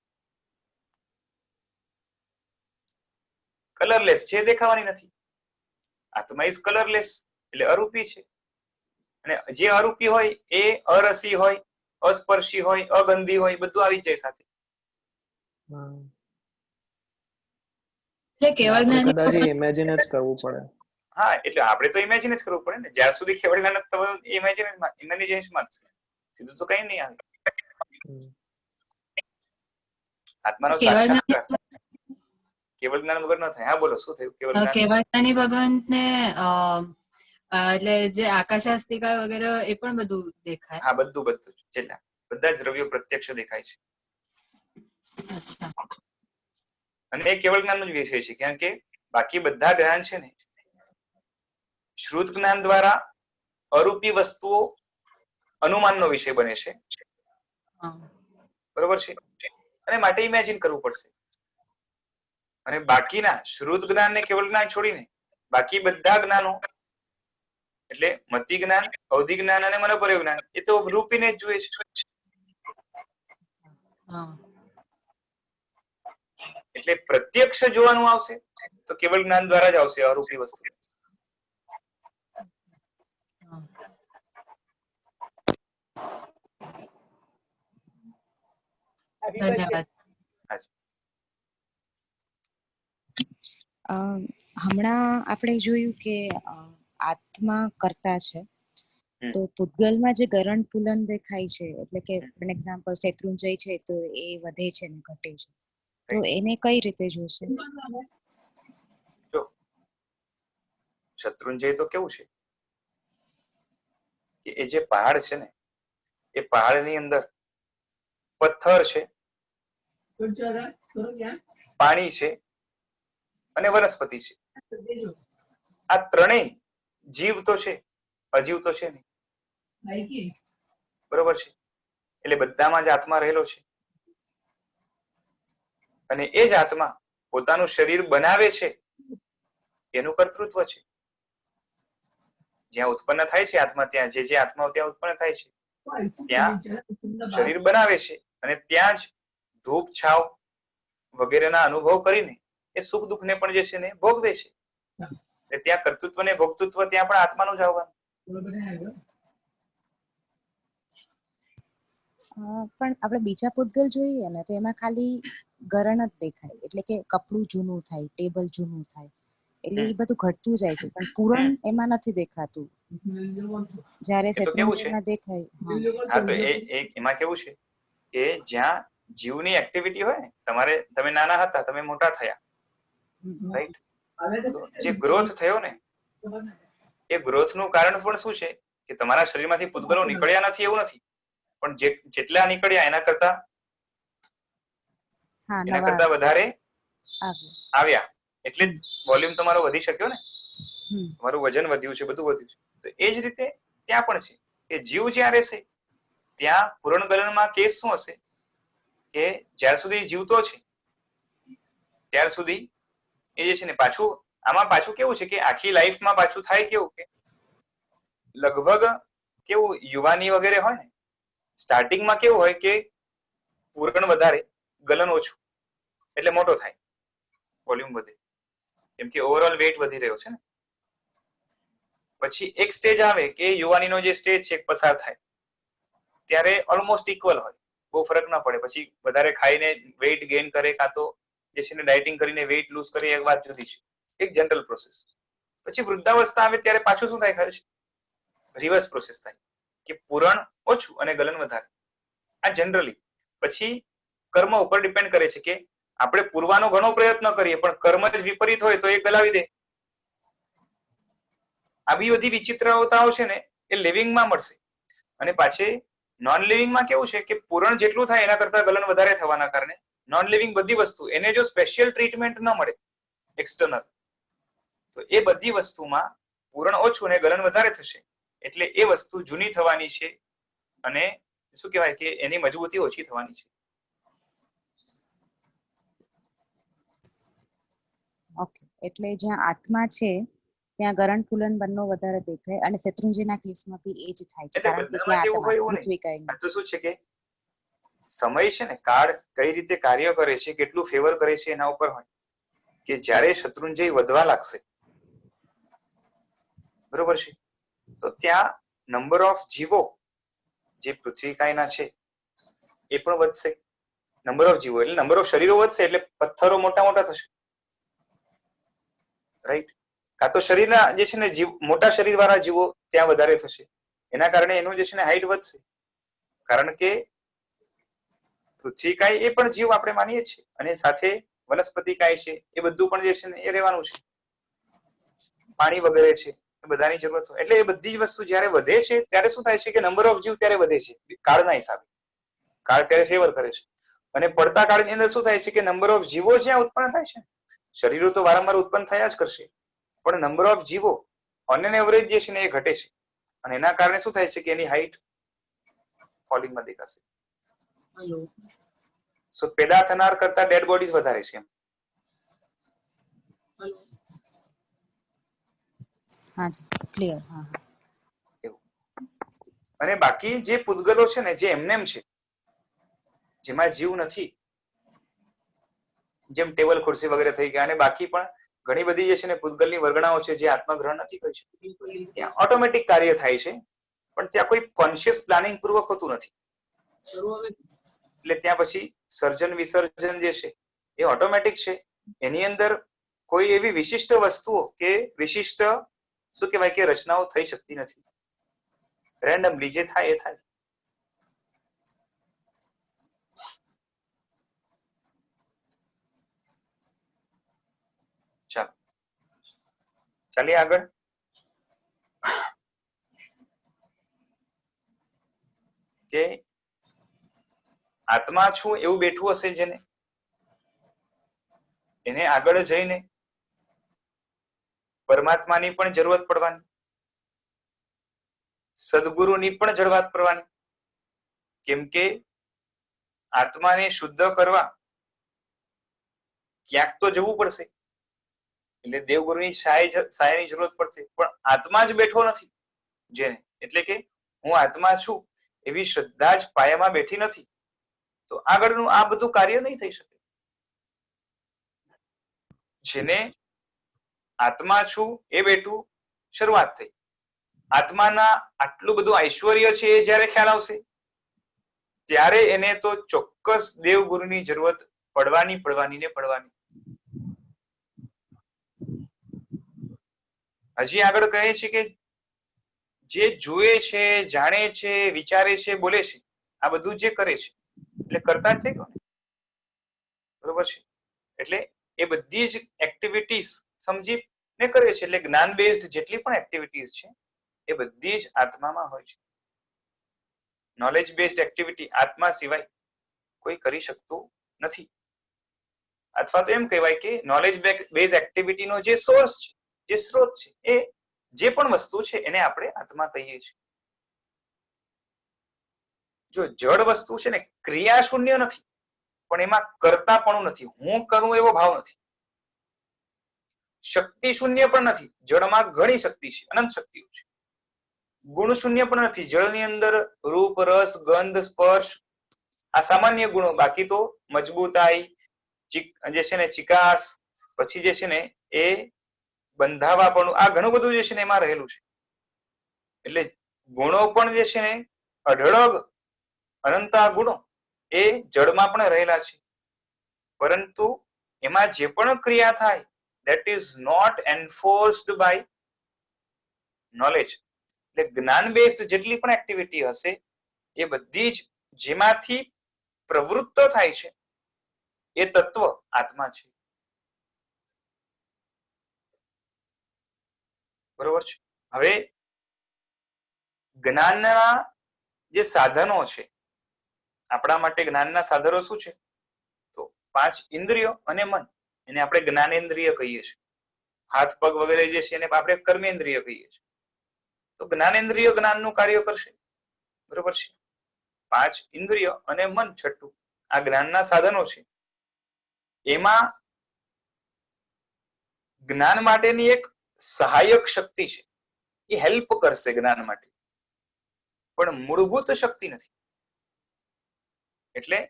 કલરલેસ છે, દેખાવાની નથી. આત્મા ઇઝ કલરલેસ, એટલે અરૂપી છે. અને જે અરૂપી હોય એ અરસી હોય, અસ્પર્શી હોય, અગંધી હોય, બધું આવી જાય સાથે. એટલે કેવળ આપણે જ્ઞાની કદાચ ઇમેજિન જ કરવું પડે. હા, એટલે આપણે તો ઇમેજિન જ કરવું પડે ને. જ્યાં સુધી કેવળ જ્ઞાન તમે ઇમેજિનેશનમાં જ છે. સીધું તો કઈ નહીં આવે. આત્માનો કેવળ સાક્ષાત્કાર કેવળ જ્ઞાન વગર ન થાય. હા, બોલો, શું થયું? કેવળ જ્ઞાન, કેવળ જ્ઞાની ભગવંતને એટલે જે આકાશાસ્તિકા વગેરે એ પણ બધું દેખાય. હા, બધું બધું જેટલા બધા જ દ્રવ્યો પ્રત્યક્ષ દેખાય છે. અચ્છા. અને એ કેવળ જ્ઞાનનો જ વિષય છે, કારણ કે બાકી બધા જ્ઞાન છે ને, શ્રુત જ્ઞાન દ્વારા અરૂપી વસ્તુઓ અનુમાનનો વિષય બને છે. બરોબર છે? અને માટે ઇમેજિન કરવું પડશે. અને બાકીના શ્રુત જ્ઞાન ને કેવળ જ્ઞાન છોડીને બાકી બધા જ્ઞાનો એટલે મતિ જ્ઞાન, અવધિ જ્ઞાન અને મનોપર્ય જ્ઞાન એ તો રૂપીને જ જોઈએ છે. એટલે પ્રત્યક્ષ જોવાનું આવશે તો કેવળ જ્ઞાન દ્વારા જ આવશે અરૂપી વસ્તુ. ધન્યવાદ. હમણાં આપણે જોયું કે આત્મા કરતા છે, તો પૂતગલમાં જે ગરણ પુલન દેખાય છે, એટલે કે ફોર એક્ઝામ્પલ શેત્રુંજય છે તો એ વધે છે ને ઘટે છે, તો એને કઈ રીતે જોશે? જો શત્રુંજય તો કેવું છે કે એ જે પહાડ છે ને, એ પહાડની અંદર પથ્થર છે, પાણી છે અને વનસ્પતિ છે. આ ત્રણેય જીવ તો છે, અજીવ તો છે નહીં. બરોબર છે? એટલે બધામાં જ આત્મા રહેલો છે. અને એ જ આત્મા પોતાનું શરીર બનાવે છે, એનું કર્તૃત્વ છે. જ્યાં ઉત્પન્ન થાય છે આત્મા, ત્યાં જે આત્માઓ ત્યાં ઉત્પન્ન થાય છે ત્યાં શરીર બનાવે છે, અને ત્યાં જ ધૂપ છાવ વગેરેના અનુભવ કરીને એ સુખ દુઃખ ને પણ જે છે ને ભોગવે છે. એટલે ત્યાં કર્તૃત્વ ને ભોગતૃત્વ ત્યાં પણ આત્માનું જ આવવાનું. પણ આપણે બીજા પૂતગલ જોઈએ ને તો એમાં ખાલી ગરણ જ દેખાય, એટલે કે કપડું જૂનું થાય, ટેબલ જૂનું થાય, એટલે એ બધું ઘટતું જાય છે, પણ પૂરણ એમાં નથી દેખાતું. જ્યારે શેત્રુંજયમાં દેખાય. હા, તો એમાં કેવું છે કે જ્યાં જીવની એક્ટિવિટી હોય ને, તમે નાના હતા, તમે મોટા થયા, રાઈટ? જે ગ્રોથ થયો ને, એ ગ્રોથ નું કારણ પણ શું છે કે તમારા શરીરમાંથી પૂતગલો નીકળ્યા નથી એવું નથી, પણ જેટલા નીકળ્યા એના કરતા વધારે આવ્યા, એટલે જ વોલ્યુમ તમારો વધી શક્યો ને, તમારું વજન વધ્યું છે, બધું વધ્યું છે. તો એ જ રીતે ત્યાં પણ છે કે જીવ જ્યાં રહેશે ત્યાં પૂરણ ગલનમાં કેસ શું હશે કે જ્યાર સુધી જીવતો છે ત્યાર સુધી એ જે છે ને, પાછું આમાં પાછું કેવું છે કે આખી લાઈફમાં પાછું થાય કેવું કે લગભગ કેવું યુવાની વગેરે હોય ને, સ્ટાર્ટિંગમાં કેવું હોય કે પૂરણ વધારે, ગલન ઓછું, એટલે મોટો થાય, વોલ્યુમ વધે, કેમ કે ઓવરઓલ વેઇટ વધી રહ્યો છે ને. પછી એક સ્ટેજ આવે કે યુવાનીનો જે સ્ટેજ છે પસાર થાય ત્યારે ઓલમોસ્ટ ઇક્વલ હોય, બહુ ફરક ના પડે. પછી વધારે ખાઈને વેઇટ ગેઇન કરે કાં તો જે છે ને ડાયટિંગ કરીને વેઇટ લૂઝ કરે, એક વાત જુદી છે, એક જનરલ પ્રોસેસ. પછી વૃદ્ધાવસ્થા આવે ત્યારે પાછું શું થાય ખબર છે? રિવર્સ પ્રોસેસ થાય કે પૂરણ ઓછું અને ગલન વધારે. આ જનરલી. પછી કર્મ ઉપર ડિપેન્ડ કરે છે કે આપણે પૂરવાનો ઘણો પ્રયત્ન કરીએ પણ કર્મ જ વિપરીત હોય તો એ ગલાવી દે. આવી બધી વિચિત્રતાઓ છે ને એ લિવિંગમાં મળશે. અને પાછી નોન લિવિંગમાં કેવું છે કે પૂરણ જેટલું થાય એના કરતા ગલન વધારે થવાના કારણે નોન લિવિંગ બધી વસ્તુ એને જો સ્પેશિયલ ટ્રીટમેન્ટ ન મળે એક્સટર્નલ, તો એ બધી વસ્તુમાં પૂરણ ઓછું અને ગલન વધારે થશે. એટલે એ વસ્તુ જૂની થવાની છે અને શું કહેવાય કે એની મજબૂતી ઓછી થવાની છે. ઓકે, એટલે જ્યાં આત્મા છે ત્યાં ગરણ ફુલન બંને વધારે દેખાય અને શેત્રુંજીના કેસમાં બી એ જ થાય છે, એટલે કારણ કે બધામાં ત્યાં જેવું હોય એવું પૃથ્વી કઈ નહીં. આ તો શું છે કે સમય છે ને, કાળ કઈ રીતે કાર્ય કરે છે, કેટલું ફેવર કરે છે એના ઉપર હોય. કે જ્યારે શત્રુંજય વધવા લાગશે, બરોબર છે, તો ત્યાં નંબર ઓફ જીવો જે પૃથ્વી કાયના છે એ પણ વધશે. નંબર ઓફ જીવો એટલે નંબર ઓફ શરીરો વધશે એટલે પથ્થરો મોટા મોટા થશે, રાઈટ? કાં તો શરીરના જે છે ને જીવ, મોટા શરીર વાળા જીવો ત્યાં વધારે થશે, એના કારણે એનું જે છે ને હાઈટ વધશે. કારણ કે પૃથ્વી કાય એ પણ જીવ આપણે માનીએ છીએ અને સાથે વનસ્પતિ કાય છે એ બધું પણ જે છે ને એ રહેવાનું છે, પાણી વગેરે છે, એ બધાની જરૂરત હોય. એટલે એ બધી જ વસ્તુ જ્યારે વધે છે ત્યારે શું થાય છે કે નંબર ઓફ જીવ ત્યારે વધે છે કાળના હિસાબે. કાળ ત્યારે ફેવર કરે છે અને પડતા કાળની અંદર શું થાય છે કે નંબર ઓફ જીવો જ્યાં ઉત્પન્ન થાય છે, શરીરો તો વારંવાર ઉત્પન્ન થયા જ કરશે, પણ નંબર ઓફ જીવો ઓન એન એવરેજ જે છે ને એ ઘટે છે અને એના કારણે શું થાય છે કે એની હાઈટ ફોલિંગમાં દેખાશે. સો પેદા થનાર કરતા ડેડ બોડીઝ વધારે છે એમ. હાજી, ક્લિયર. હા, એવું. અને બાકી જે પૂતગલો છે ને જે એમનેમ છે, જેમાં જીવ નથી, જેમ ટેબલ ખુરશી વગેરે થઈ ગયા, અને બાકી પણ ઘણી બધી જે છે ને પૂતગલની વર્ગણાઓ છે જે આત્મગ્રહણ નથી કરી શકતી, ત્યાં ઓટોમેટિક કાર્ય થાય છે પણ ત્યાં કોઈ કોન્શિયસ પ્લાનિંગ પૂર્વક હોતું નથી. એટલે ત્યાં પછી સર્જન વિસર્જન જે છે એ ઓટોમેટિક છે. એની અંદર કોઈ એવી વિશિષ્ટ વસ્તુઓ કે વિશિષ્ટ શું કહેવાય કે રચનાઓ થઈ શકતી નથી. રેન્ડમલી જે થાય એ થાય. ચાલો ચાલીએ આગળ. કે આત્મા છું એવું બેઠું હશે જેને, એને આગળ જઈને પરમાત્માની પણ જરૂરત પડવાની, સદગુરુની પણ જરૂરત પડવાની. કેમ કે આત્માને શુદ્ધ કરવા ક્યાંક તો જવું પડશે, એટલે દેવગુરુની સહાયની જરૂરત પડશે. પણ આત્મા જ બેઠો નથી જેને, એટલે કે હું આત્મા છું એવી શ્રદ્ધા જ પાયામાં બેઠી નથી, તો આગળનું આ બધું કાર્ય નહીં થઈ શકે. જેને આત્મા છું એ બેઠું શરૂઆત થઈ, આત્માના આટલું બધું ઐશ્વર્ય છે એ જ્યારે ખ્યાલ આવશે ત્યારે એને તો ચોક્કસ દેવગુરુની જરૂરત પડવાની ને પડવાની. હજી આગળ કહે છે કે જે જુએ છે, જાણે છે, વિચારે છે, બોલે છે, આ બધું જે કરે છે એટલે કરતા જ થઈ ગયો ને, બરોબર છે? એટલે એ બધી જ એક્ટિવિટીઝ સમજી ને કરે છે. એટલે જ્ઞાન બેઝડ જેટલી પણ એક્ટિવિટીઝ છે એ બધી જ આત્મામાં હોય છે. નોલેજ બેઝડ એક્ટિવિટી આત્મા સિવાય કોઈ કરી શકતું નથી. અથવા તો એમ કહેવાય કે નોલેજ બેઝ એક્ટિવિટીનો જે સોર્સ છે, જે સ્ત્રોત છે, એ જે પણ વસ્તુ છે એને આપણે આત્મા કહીએ છીએ. જો જડ વસ્તુ છે ને ક્રિયા શૂન્ય નથી, પણ એમાં કરતાપણું નથી, હું કરું એવો ભાવ નથી. શક્તિ શૂન્ય પણ નથી, જળમાં ઘણી શક્તિ છે, અનંત શક્તિઓ છે. ગુણ શૂન્ય પણ નથી, જળની અંદર રૂપ, રસ, ગંધ, સ્પર્શ આ સામાન્ય ગુણો, બાકી તો મજબૂતાઈ જે છે ને ચિકાસ, પછી જે છે ને એ બંધાવાપણું, આ ઘણું બધું જે છે ને એમાં રહેલું છે. એટલે ગુણો પણ જે છે ને અઢળક અનંતા ગુણો એ જળમાં પણ રહેલા છે, પરંતુ એમાં જે પણ ક્રિયા થાય that is not enforced by knowledge. એટલે જ્ઞાન બેઝડ જેટલી પણ એક્ટિવિટી હશે એ બધી જ જેમાંથી પ્રવૃત્ત થાય છે એ તત્વ આત્મા છે. બરોબર છે. હવે જ્ઞાનના જે સાધનો છે, આપણા માટે જ્ઞાનના સાધનો શું છે? તો 5 ઇન્દ્રિયો અને મન, એને આપણે જ્ઞાનેન્દ્રિય કહીએ છીએ. હાથ પગ વગેરે જે છે એને આપણે કર્મેન્દ્રિય કહીએ છીએ. તો જ્ઞાનેન્દ્રિય જ્ઞાનનું કાર્ય કરશે. બરોબર છે. 5 ઇન્દ્રિયો અને મન છઠ્ઠું, આ જ્ઞાનના સાધનો છે. એમાં જ્ઞાન માટેની એક સહાયક શક્તિ છે, એ હેલ્પ કરશે જ્ઞાન માટે, પણ મૂળભૂત શક્તિ નથી. એટલે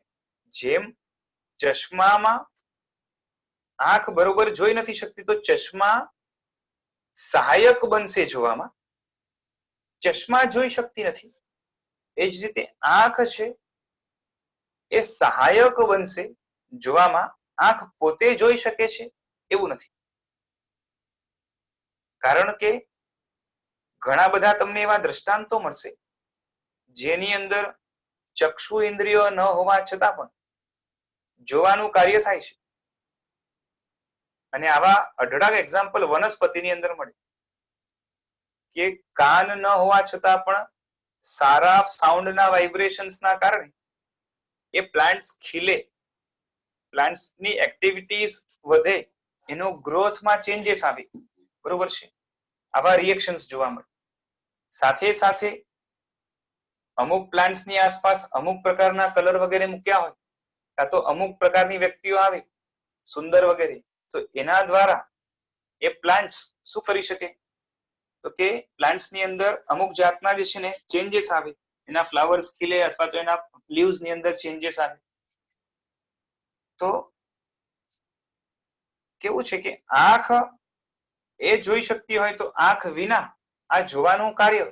જેમ ચશ્મામાં આંખ બરોબર જોઈ નથી શકતી તો ચશ્મા સહાયક બનશે જોવામાં, ચશ્મા જોઈ શકતી નથી. એ જ રીતે આંખ છે એ સહાયક બનશે જોવામાં, આંખ પોતે જોઈ શકે છે એવું નથી. કારણ કે ઘણા બધા તમને એવા દ્રષ્ટાંતો મળશે જેની અંદર ચક્ષુ ઇન્દ્રિયો ન હોવા છતાં પણ જોવાનું કાર્ય થાય છે. અને આવા અઢળક એક્ઝામ્પલ વનસ્પતિની અંદર મળે કે કાન ન હોવા છતાં પણ સારા સાઉન્ડના વાઇબ્રેશન્સના કારણે એ પ્લાન્ટ્સ ખીલે, પ્લાન્ટ્સની એક્ટિવિટીઝ વધે, એનો ગ્રોથમાં ચેન્જીસ આવે. બરોબર છે. આવા રિએક્શન્સ જોવા મળે. સાથે સાથે અમુક પ્લાન્ટ્સની આસપાસ અમુક પ્રકારના કલર વગેરે મૂક્યા હોય, કાં તો અમુક પ્રકારની વ્યક્તિઓ આવે સુંદર વગેરે, તો એના દ્વારા એ પ્લાન્ટ્સ શું કરી શકે? તો કે પ્લાન્ટ્સની અંદર અમુક જાતના જે છે ને ચેન્જીસ આવે, એના ફ્લાવર્સ ખીલે અથવા તો એના લીવ્સ ની અંદર ચેન્જીસ આવે. તો કેવું છે કે આંખ એ જોઈ શકતી હોય તો આંખ વિના આ જોવાનું કાર્ય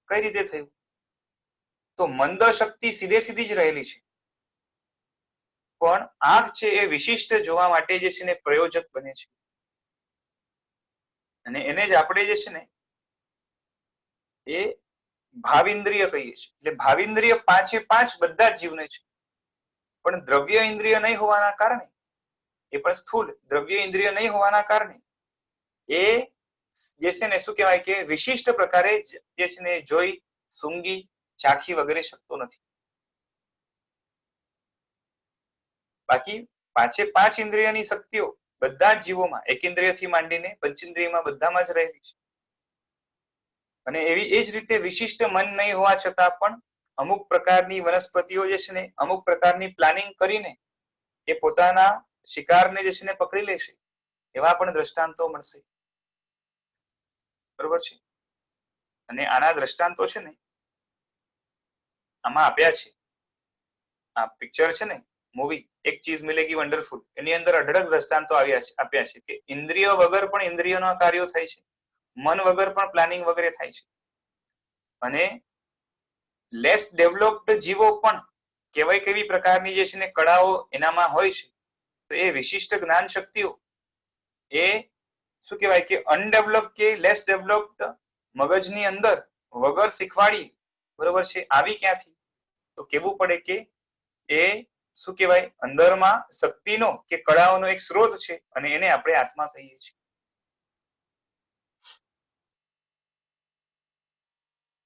કઈ રીતે થયું? તો મંદ શક્તિ સીધે સીધી જ રહેલી છે, પણ આંખ છે એ વિશિષ્ટ જોવા માટે જે છે ને પ્રયોજક બને છે. અને એને જ આપણે જે છે ને એ ભાવિન્દ્રિય કહીએ છીએ. એટલે ભાવિન્દ્રિય 5 બધા જ જીવને છે, પણ દ્રવ્ય ઇન્દ્રિય નહીં હોવાના કારણે, એ પણ સ્થૂળ દ્રવ્ય ઇન્દ્રિય નહીં હોવાના કારણે એ જે છે ને શું કહેવાય કે વિશિષ્ટ પ્રકારે જે છે ને જોઈ, સૂંઘી, ચાખી વગેરે શકતો નથી. બાકી 5 ઇન્દ્રિયની શક્તિઓ બધા જ જીવોમાં, એક ઇન્દ્રિયથી માંડીને પંચેન્દ્રિયમાં બધામાં જ રહેલી છે. અને એવી એ જ રીતે વિશિષ્ટ મન નહીં હોવા છતાં પણ અમુક પ્રકારની વનસ્પતિઓ જે છે ને અમુક પ્રકારની પ્લાનિંગ કરીને એ પોતાના શિકારને જે છે ને પકડી લેશે, એવા પણ દ્રષ્ટાંતો મળશે. બરોબર છે. અને આના દ્રષ્ટાંતો છે ને આમાં આપ્યા છે. આ પિક્ચર છે ને મૂવી એક ચીજ મિલેગી વન્ડરફુલ, એની અંદર અઢળક દ્રષ્ટાંતો આપ્યા છે કે ઇન્દ્રિયો વગર પણ ઇન્દ્રિયોના કાર્યો થાય છે, મન વગર પણ પ્લાનિંગ વગેરે થાય છે. અને લેસ ડેવલપ્ડ જીવો પણ કેવી કેવી પ્રકારની જે છે ને કળાઓ એનામાં હોય છે. તો એ વિશિષ્ટ જ્ઞાન શક્તિઓ એ શું કહેવાય કે અનડેવલપ કે લેસ ડેવલપ્ડ મગજની અંદર વગર શીખવાડી, બરોબર છે, આવી ક્યાંથી? તો કેવું પડે કે એ શું કહેવાય અંદરમાં શક્તિનો કે કળાઓનો એક સ્ત્રોત છે, અને એને આપણે આત્મા કહીએ છીએ.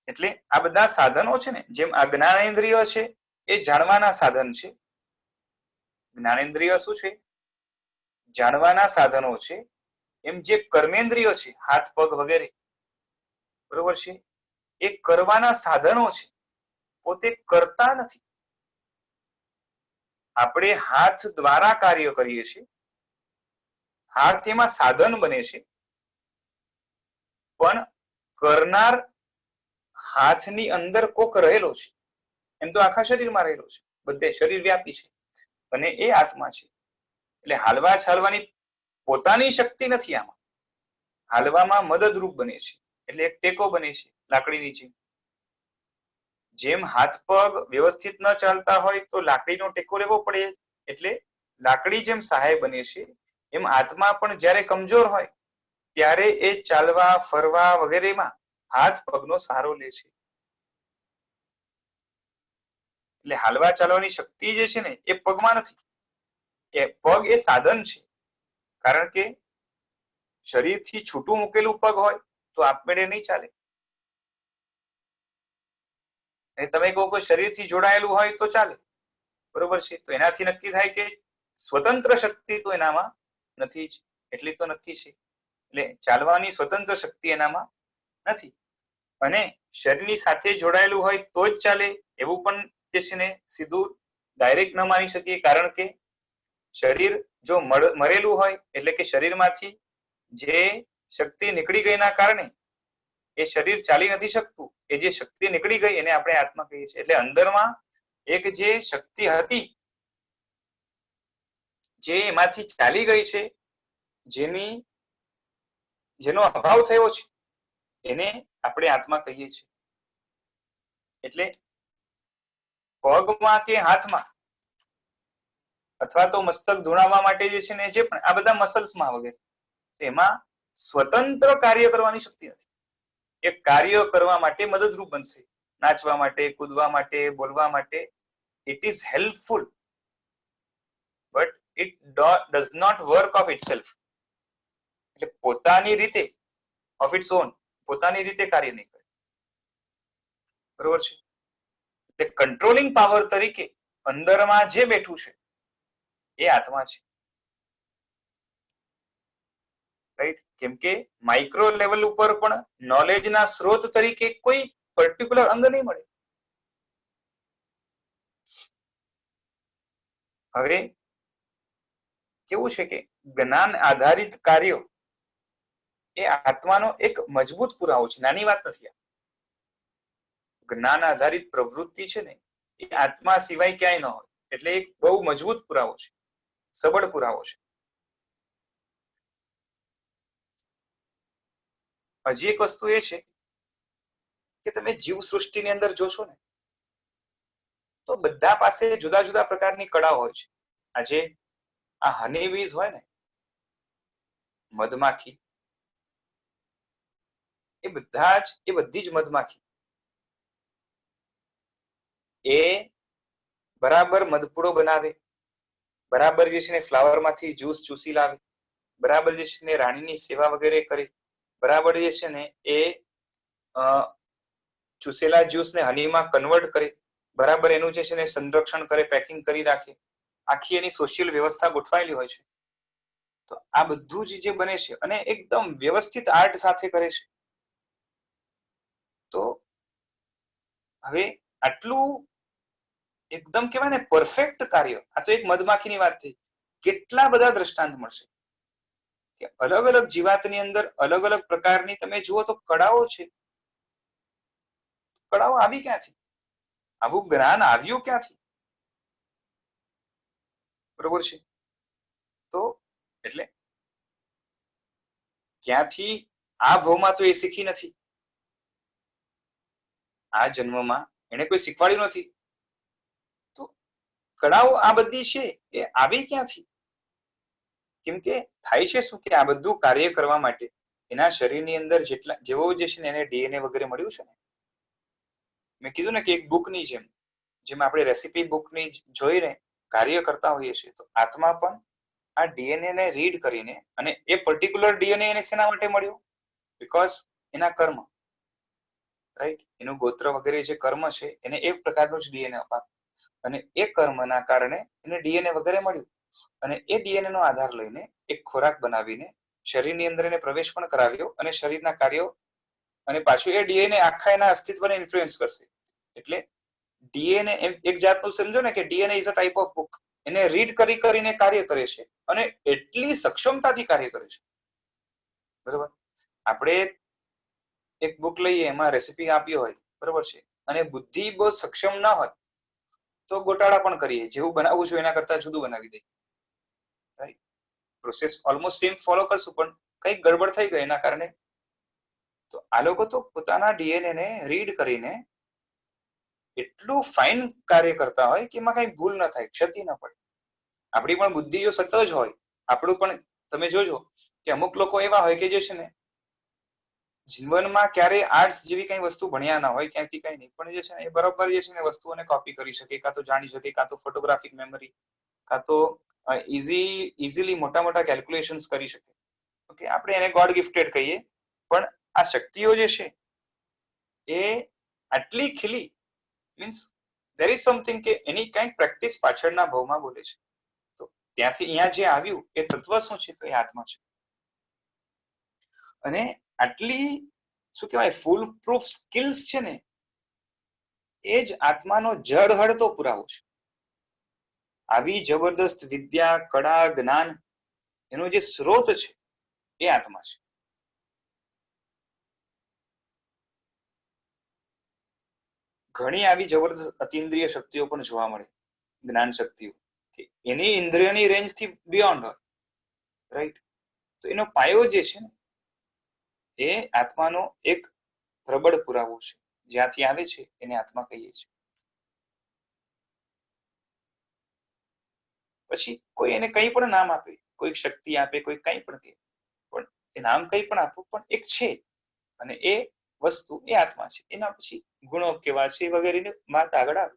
એટલે આ બધા સાધનો છે ને, જેમ આ જ્ઞાનેન્દ્રિય છે એ જાણવાના સાધન છે. જ્ઞાનેન્દ્રિય શું છે? જાણવાના સાધનો છે. એમ જે કર્મેન્દ્રિય છે, હાથ પગ વગેરે, બરોબર છે, એ કરવાના સાધનો છે, પોતે કરતા નથી. આપણે હાથ દ્વારા કાર્ય કરીએ છીએ, હાથ એમાં સાધન બને છે, પણ કરનાર હાથની અંદર કોક રહેલો છે. એમ તો આખા શરીરમાં રહેલો છે, બધે શરીર વ્યાપી છે, અને એ આત્મા છે. એટલે હાલવા ચાલવાની પોતાની શક્તિ નથી આમાં, હાલવામાં મદદરૂપ બને છે. એટલે એક ટેકો બને છે લાકડી નીચે. જેમ હાથ પગ વ્યવસ્થિત ન ચાલતા હોય તો લાકડીનો ટેકો લેવો પડે, એટલે લાકડી જેમ સહાય બને છે એમ આત્મા પણ જ્યારે કમજોર હોય ત્યારે એ ચાલવા ફરવા વગેરેમાં હાથ પગનો સહારો લે છે. એટલે હાલવા ચાલવાની શક્તિ જે છે ને એ પગમાં નથી. એ પગ એ સાધન છે. કારણ કે શરીરથી છૂટું મૂકેલું પગ હોય તો આપમેળે નહીં ચાલે. તમે કહો કે શરીરથી જોડાયેલું હોય તો ચાલે, બરોબર છે. તો એનાથી નક્કી થાય કે સ્વતંત્ર શક્તિ તો એનામાં નથી જ, એટલી તો નક્કી છે. એટલે ચાલવાની સ્વતંત્ર શક્તિ એનામાં નથી. અને શરીરની સાથે જોડાયેલું હોય તો જ ચાલે એવું પણ જે છે ને સીધું ડાયરેક્ટ ન માની શકીએ. કારણ કે શરીર જો મરેલું હોય એટલે કે શરીરમાંથી જે શક્તિ નીકળી ગઈના કારણે એ શરીર ચાલી નથી શકતું. એ જે શક્તિ નીકળી ગઈ એને આપણે આત્મા કહીએ છીએ. એટલે અંદરમાં એક જે શક્તિ હતી જે એમાંથી ચાલી ગઈ છે, જેનો અભાવ થયો છે, એને આપણે આત્મા કહીએ છીએ. એટલે પગમાં કે હાથમાં અથવા તો મસ્તક ધુણાવવા માટે જે છે ને જે પણ આ બધા મસલ્સમાં વગેરે એમાં સ્વતંત્ર કાર્ય કરવાની શક્તિ નથી. એ કાર્ય કરવા માટે મદદરૂપ બનશે. નાચવા માટે, કૂદવા માટે, બોલવા માટે it is helpful, but it does not work of itself. એટલે પોતાની રીતે ઓફ ઇટ્સ ઓન પોતાની રીતે કાર્ય નહીં કરે, બરોબર છે. એટલે કંટ્રોલિંગ પાવર તરીકે અંદરમાં જે બેઠું છે એ આત્મા છે, રાઈટ. કેમ કે માઇક્રો લેવલ ઉપર પણ નોલેજના સ્ત્રોત તરીકે કોઈ પર્ટિક્યુલર અંગ નહીં મળે. હવે કેવું છે કે જ્ઞાન આધારિત કાર્યો એ આત્માનો એક મજબૂત પુરાવો છે, નાની વાત નથી. જ્ઞાન આધારિત પ્રવૃત્તિ છે ને એ આત્મા સિવાય ક્યાંય ન હોય. એટલે એક બહુ મજબૂત પુરાવો છે, સબળ પુરાવો છે. હજી એક વસ્તુ એ છે કે તમે જીવ સૃષ્ટિની અંદર જોશો ને તો બધા પાસે જુદા જુદા પ્રકારની કળા હોય છે. આજે આ હનીબીઝ હોય ને, મધમાખી, એ બધી જ મધમાખી એ બરાબર મધપૂડો બનાવે, બરાબર જે છે ને ફ્લાવર માંથી જ્યુસ ચૂસી લાવે, બરાબર જે છે ને રાણીની સેવા વગેરે કરે, બરાબર જે છે ને એ ચૂસેલા જ્યુસને હનીમાં કન્વર્ટ કરે, બરાબર એનું જે છે ને સંરક્ષણ કરે, પેકિંગ કરી રાખે. આખી એની સોશિયલ વ્યવસ્થા ગોઠવાયેલી હોય છે. તો આ બધું જ જે બને છે અને એકદમ વ્યવસ્થિત આર્ટ સાથે કરે છે. તો હવે આટલું એકદમ કહેવાય ને પરફેક્ટ કાર્ય, આ તો એક મધમાખીની વાત થઈ. કેટલા બધા દ્રષ્ટાંત મળશે કે અલગ અલગ જીવાતની અંદર અલગ અલગ પ્રકારની તમે જુઓ તો કળાઓ છે. કળાઓ આવી ક્યાંથી? આવું જ્ઞાન આવ્યું ક્યાંથી? બરોબર છે. તો એટલે ક્યાંથી આ ભાવમાં તો એ શીખી નથી, આ જન્મમાં એને કોઈ શીખવાડ્યું નથી. તો કળાઓ આ બધી છે એ આવી ક્યાંથી? કેમ કે થાય છે શું કે આ બધું કાર્ય કરવા માટે એના શરીરની અંદર જેવો જે છે ને એને ડીએનએ વગેરે મળ્યું છે ને. મેં કીધું ને કે એક બુકની જેમ આપણે રેસીપી બુકની જોઈને કાર્ય કરતા હોઈએ છીએ, તો આત્મા પણ આ ડીએનએ ને રીડ કરીને, અને એ પર્ટિક્યુલર ડીએનએ એને શેના માટે મળ્યું? બીકોઝ એના કર્મ, રાઈટ. એનું ગોત્ર વગેરે જે કર્મ છે એને એક પ્રકારનું જ ડીએનએ અપાવે, અને એ કર્મના કારણે એને ડીએનએ વગેરે મળ્યું. અને એ ડીએનએ નો આધાર લઈને એક ખોરાક બનાવીને શરીરની અંદર એને પ્રવેશ પણ કરાવ્યો, અને શરીરના કાર્યો, અને પાછું એ ડીએનએ આખા એના અસ્તિત્વને ઇન્ફ્લુઅન્સ કરશે. એટલે ડીએનએ એક જાતનું સમજો ને કે DNA is a type of book. એને રીડ કરીને કાર્ય કરે છે, અને એટલી સક્ષમતાથી કાર્ય કરે છે, બરોબર. આપણે એક બુક લઈએ, એમાં રેસીપી આપી હોય, બરોબર છે, અને બુદ્ધિ બહુ સક્ષમ ના હોય તો ગોટાળા પણ કરીએ, જેવું બનાવવું છું એના કરતા જુદું બનાવી દઈએ, right. Process almost same follow કરશું, પણ કંઈક ગડબડ થઈ ગઈ એના કારણે. તો આ લોકો તો પોતાના ડીએનએ ને રીડ કરીને એટલું ફાઇન કાર્ય કરતા હોય કે એમાં કઈ ભૂલ ન થાય, ક્ષતિ ન પડે. આપણી પણ બુદ્ધિ જો સતત જ હોય, આપણું પણ તમે જોજો કે અમુક લોકો એવા હોય કે જે છે ને જીવનમાં ક્યારેય આર્ટ્સ જેવી કઈ વસ્તુ ભણ્યા ના હોય, ક્યાંથી કઈ નહીં, પણ જે છે ને એ બરોબર જે છે ને વસ્તુઓને કોપી કરી શકે, કાં તો જાણી શકે, કાં તો ફોટોગ્રાફિક મેમરી, કાં તો ઇઝીલી મોટા મોટા કેલ્ક્યુલેશન્સ કરી શકે. ઓકે, આપણે એને ગોડ ગિફ્ટેડ કહીએ, પણ આ શક્તિઓ જે છે એ આટલી ખીલી મીન્સ ધેર ઇઝ સમથિંગ કે એની કઈક પ્રેક્ટિસ પાછળના ભાવમાં બોલે છે. તો ત્યાંથી અહીંયા જે આવ્યું એ તત્વ શું છે? તો એ આત્મા છે. અને આટલી શું કહેવાય ફૂલ પ્રૂફ સ્કિલ્સ છે ને એ જ આત્માનો જળહળતો પુરાવો છે. આવી જબરદસ્ત વિદ્યા, કળા, જ્ઞાન એનો જે સ્ત્રોત છે એ આત્મા છે. ઘણી આવી જબરદસ્ત અતિન્દ્રિય શક્તિઓ પણ જોવા મળે, જ્ઞાન શક્તિઓ કે એની ઇન્દ્રિયની રેન્જ થી બિયોન્ડ હોય, રાઈટ? તો એનો પાયો જે છે ને એ આત્માનો એક પ્રબળ પુરાવો છે. જ્યાંથી આવે છે એને આત્મા કહીએ છીએ. પછી કોઈ એને કંઈ પણ નામ આપે, કોઈ શક્તિ આપે, કોઈ કંઈ પણ કહે, પણ એ નામ કંઈ પણ આપો, પણ એક છે અને એ વસ્તુ એ આત્મા છે. એના પછી ગુણો કેવા છે વગેરેની વાત આગળ આવે.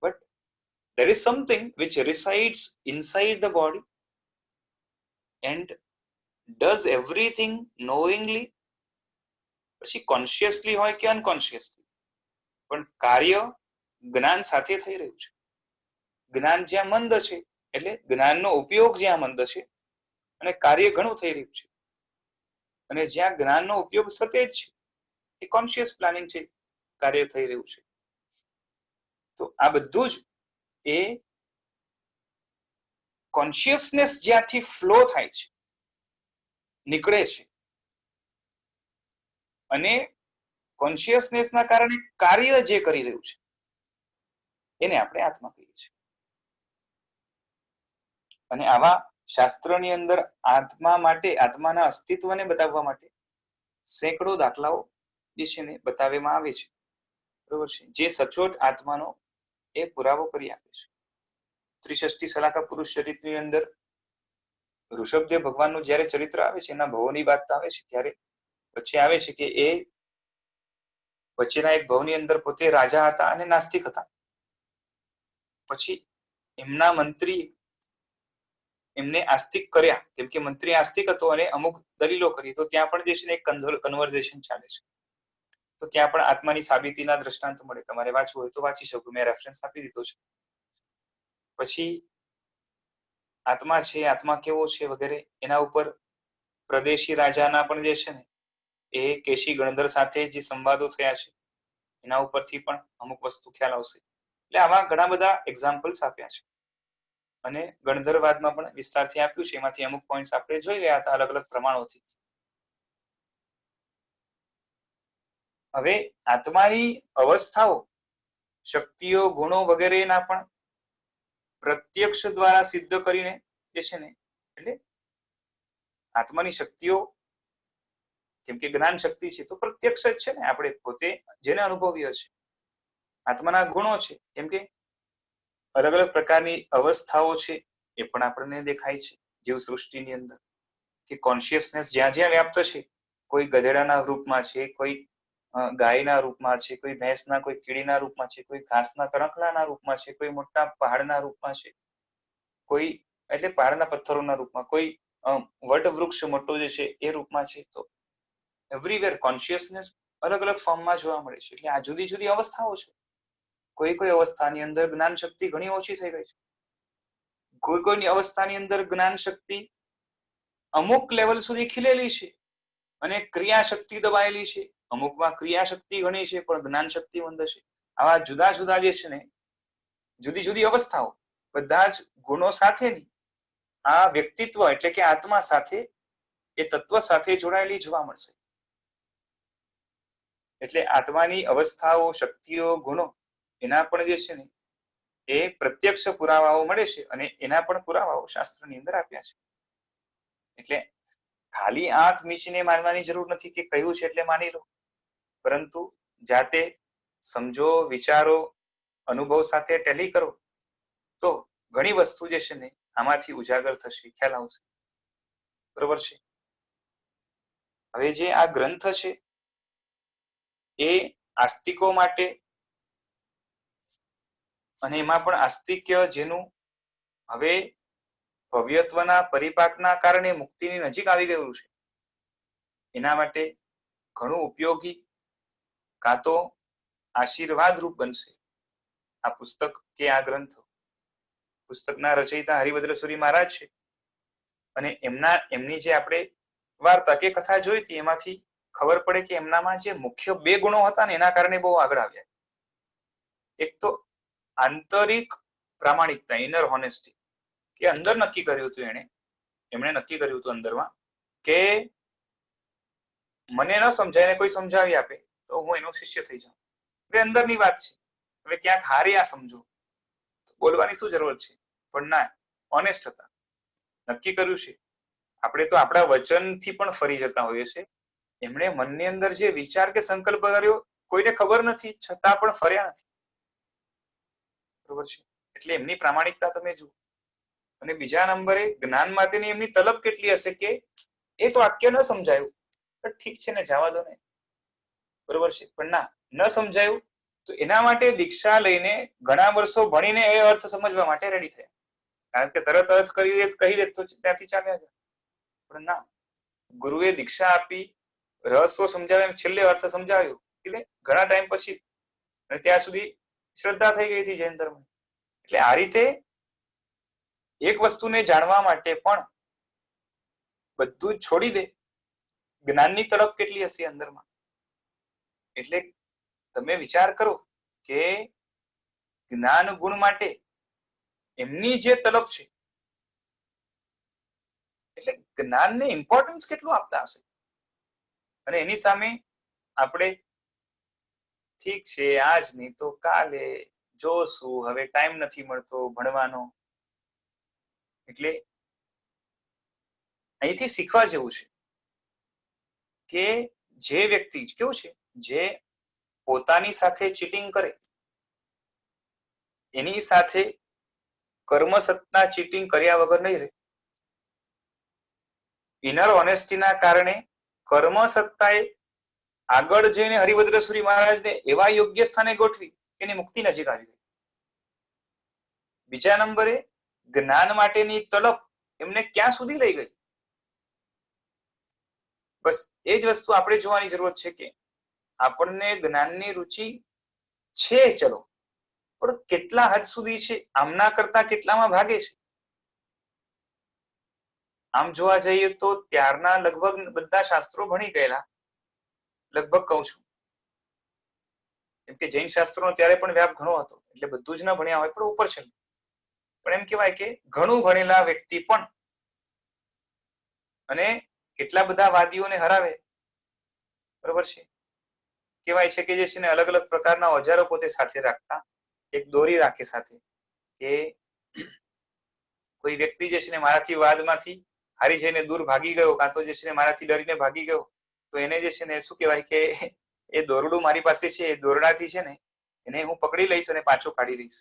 But there is something which resides inside the body and does everything knowingly. પછી કોન્શિયસલી હોય કે અનકોન્શિયસલી, પણ કાર્ય જ્ઞાન સાથે થઈ રહ્યું છે. જ્ઞાન જ્યાં મંદ છે એટલે જ્ઞાનનો ઉપયોગ જ્યાં મંદ છે અને કાર્ય ઘણું થઈ રહ્યું છે, અને જ્યાં જ્ઞાનનો ઉપયોગ સતેજ છે એ કોન્શિયસ પ્લાનિંગ છે, કાર્ય થઈ રહ્યું છે. તો આ બધું જ એ કોન્શિયસનેસ જ્યાંથી ફ્લો થાય છે, નીકળે છે, અને કોન્શિયસનેસના કારણે કાર્ય જે કરી રહ્યું છે એને આપણે આત્મા કહીએ છીએ. અને આવા શાસ્ત્રોની અંદર આત્મા માટે, આત્માના અસ્તિત્વને બતાવવા માટે સેંકડો દાખલાઓ જે છે ને બતાવવામાં આવે છે, બરોબર છે, જે સચોટ આત્માનો એ પુરાવો કરી આપે છે. ત્રિષષ્ટિ સલાકા પુરુષ ચરિત્રની અંદર ઋષભદેવ ભગવાનનું જયારે ચરિત્ર આવે છે, એના ભવોની વાત આવે છે, ત્યારે પછી આવે છે કે એ વચ્ચેના એક ભવની અંદર પોતે રાજા હતા અને નાસ્તિક હતા. પછી એમના મંત્રી એમને આસ્તિક કર્યા, કેમ કે મંત્રી આસ્તિક હતો અને અમુક દલીલો કરી, તો ત્યાં પણ જે છે ને એક કન્વર્ઝેશન ચાલે છે. તો ત્યાં પણ આત્માની સાબિતીના દ્રષ્ટાંત મળે. તમારે વાંચવું હોય તો વાંચી શકો, મેં રેફરન્સ આપી દીધો છે. પછી આત્મા છે, આત્મા કેવો છે વગેરે એના ઉપર પ્રદેશી રાજાના પણ જે છે ને એ કેશી ગણધર સાથે જે સંવાદો થયા છે એના ઉપરથી પણ અમુક વસ્તુ ખ્યાલ આવશે. એટલે આવા ઘણા બધા એક્ઝામ્પલ્સ આપ્યા છે, અને ગણધરવાદમાં પણ વિસ્તારથી આપ્યું છે. એમાંથી અમુક પોઈન્ટ્સ આપણે જોઈ ગયા હતા અલગ અલગ પ્રમાણોથી. હવે આત્માની અવસ્થાઓ, શક્તિઓ, ગુણો વગેરેના પણ પ્રત્યક્ષ દ્વારા સિદ્ધ કરીને જે છે ને, એટલે આત્માની શક્તિઓ કેમ કે જ્ઞાન શક્તિ છે તો પ્રત્યક્ષ જ છે ને, આપણે પોતે જેને અનુભવીએ છે. આત્માના ગુણો છે કેમ કે અલગ અલગ પ્રકારની અવસ્થાઓ છે એ પણ આપણને દેખાય છે જીવ સૃષ્ટિની અંદર, કે કોન્શિયસનેસ જ્યાં જ્યાં વ્યાપ્ત છે, કોઈ ગધેડાના રૂપમાં છે, કોઈ ગાયના રૂપમાં છે, કોઈ ભેંસના, કોઈ કીડીના રૂપમાં છે, કોઈ ઘાસના તણખલાના રૂપમાં છે, કોઈ મોટા પહાડના રૂપમાં છે, કોઈ એટલે પહાડના પથ્થરોના રૂપમાં, કોઈ વટ વૃક્ષ મોટો જે છે એ રૂપમાં છે. તો એવરીવેર કોન્શિયસનેસ અલગ અલગ ફોર્મમાં જોવા મળે છે. એટલે આ જુદી જુદી અવસ્થાઓ છે. કોઈ કોઈ અવસ્થાની અંદર જ્ઞાન શક્તિ ઘણી ઓછી થઈ ગઈ છે, કોઈ કોઈની અવસ્થાની અંદર જ્ઞાન શક્તિ અમુક લેવલ સુધી ખીલેલી છે અને ક્રિયા શક્તિ દબાયેલી છે, અમુકમાં ક્રિયા શક્તિ ઘણી છે પણ જ્ઞાન શક્તિ મંદ છે. આવા જુદા જુદા જે છે ને જુદી જુદી અવસ્થાઓ બધા જ ગુણો સાથેની આ વ્યક્તિત્વ એટલે કે આત્મા સાથે, એ તત્વ સાથે જોડાયેલી જોવા મળશે. એટલે આત્માની અવસ્થાઓ, શક્તિઓ, ગુણો એના પણ જે છે ને એ પ્રત્યક્ષ પુરાવાઓ મળે છે, અને એના પણ પુરાવાઓ શાસ્ત્રની અંદર આપ્યા છે. એટલે ખાલી આંખ મીચીને માનવાની જરૂર નથી કે કહ્યું છે એટલે માની લો, પરંતુ જાતે સમજો, વિચારો, અનુભવ સાથે ટેલી કરો તો ઘણી વસ્તુ જે છે ને આમાંથી ઉજાગર થશે, ખ્યાલ આવશે. બરોબર છે. હવે જે આ ગ્રંથ છે એ આસ્તિકો માટે, અને એમાં પણ આસ્તિક્ય જેનું હવે ભવ્યત્વના પરિપાકના કારણે મુક્તિની નજીક આવી ગયું છે, એના માટે ઘણું ઉપયોગી કાં તો આશીર્વાદ રૂપ બનશે આ પુસ્તક કે આ ગ્રંથ. પુસ્તકના રચયિતા હરિભદ્ર મહારાજ છે, અને એમની જે આપણે વાર્તા કે કથા જોઈ હતી એમાંથી ખબર પડે કે એમનામાં જે મુખ્ય 2 ગુણો હતા ને એના કારણે બહુ આગળ આવ્યા. એક તો આંતરિક પ્રામાણિકતા, ઇનર હોનેસ્ટી, કે અંદર નક્કી કર્યું હતું એમણે નક્કી કર્યું હતું અંદરમાં કે મને ન સમજાય ને કોઈ સમજાવી આપે તો હું એનો શિષ્ય થઈ જાઉં. હવે અંદરની વાત છે. હવે ક્યાંક હારે આ સમજો, બોલવાની શું જરૂર છે, પણ ના, ઓનેસ્ટ હતા, નક્કી કર્યું છે. આપણે તો આપણા વચનથી પણ ફરી જતા હોઈએ છીએ. એમણે મનની અંદર જે વિચાર કે સંકલ્પ કર્યો કોઈને ખબર નથી, છતાં પણ ફર્યા નથી. બરોબર છે. એટલે એમની પ્રામાણિકતા તમે જુઓ. અને બીજા નંબરે જ્ઞાન માટેની એમની તલબ કેટલી હશે કે એક વાક્ય ન સમજાયું તો ઠીક છે ને, જવા દો ને, બરોબર છે. પણ ના, ન સમજાયું તો એના માટે દીક્ષા લઈને ઘણા વર્ષો ભણીને એ અર્થ સમજવા માટે રેડી થયા. કારણ કે તરત અર્થ કહી દે તો ત્યાંથી ચાલ્યા જાય. પણ ના, ગુરુએ દીક્ષા આપી, રહસ્યો સમજાવ્યા, છેલ્લે અર્થ સમજાવ્યો, એટલે ઘણા ટાઈમ પછી, અને ત્યાં સુધી શ્રદ્ધા થઈ ગઈ હતી જૈન ધર્મ. એટલે આ રીતે એક વસ્તુને જાણવા માટે પણ બધું જ છોડી દે. જ્ઞાનની તડપ કેટલી હશે અંદરમાં. એટલે તમે વિચાર કરો કે જ્ઞાન ગુણ માટે એમની જે તલબ છે, એટલે જ્ઞાનને ઇમ્પોર્ટન્સ કેટલું આપતા હશે. અને એની સામે આપણે ઠીક છે આજ નહીં તો કાલે જોશું, હવે ટાઈમ નથી મળતો ભણવાનો. એટલે અહીંથી શીખવા જેવું છે કે જે વ્યક્તિ કેવું છે, જે પોતાની સાથે ચીટિંગ કરે એની સાથે કર્મસત્તા ચીટિંગ કર્યા વગર નહીં રહે. ઇનર ઓનેસ્ટીના કારણે કર્મસત્તાએ આગળ જઈને હરિભદ્ર મહારાજને એવા યોગ્ય સ્થાને ગોઠવી કે એની મુક્તિ નજીક આવી ગઈ. બીજા નંબરે જ્ઞાન માટેની તલબ એમને ક્યાં સુધી લઈ ગઈ. બસ એ જ વસ્તુ આપણે જોવાની જરૂરત છે કે આપણને જ્ઞાનની રુચિ છે, ચલો, પણ કેટલા હદ સુધી છે, આમના કરતા કેટલામાં ભાગે છે. આમ જોવા જઈએ તો ત્યારના લગભગ બધા શાસ્ત્રો ભણી ગયેલા, લગભગ કહું છું, કેમ કે જૈન શાસ્ત્રોનો ત્યારે પણ વ્યાપ ઘણો હતો, એટલે બધું જ ના ભણ્યા હોય પણ ઉપર છે. પણ એમ કહેવાય કે ઘણું ભણેલા વ્યક્તિ પણ અને કેટલા બધા વાદીઓને હરાવે. બરોબર છે. કહેવાય છે કે જે છે ને અલગ અલગ પ્રકારના ઓજારો પોતે સાથે રાખતા, એક દોરી રાખે સાથે, કે કોઈ વ્યક્તિ જે છે ને મારાથી વાદમાંથી હારી જઈને દૂર ભાગી ગયો, કાં તો જે છે ને મારાથી ડરીને ભાગી ગયો, તો એને જે છે ને શું કહેવાય કે એ દોરડું મારી પાસે છે, એ દોરડાથી છે ને એને હું પકડી લઈશ અને પાછો કાઢી લઈશ,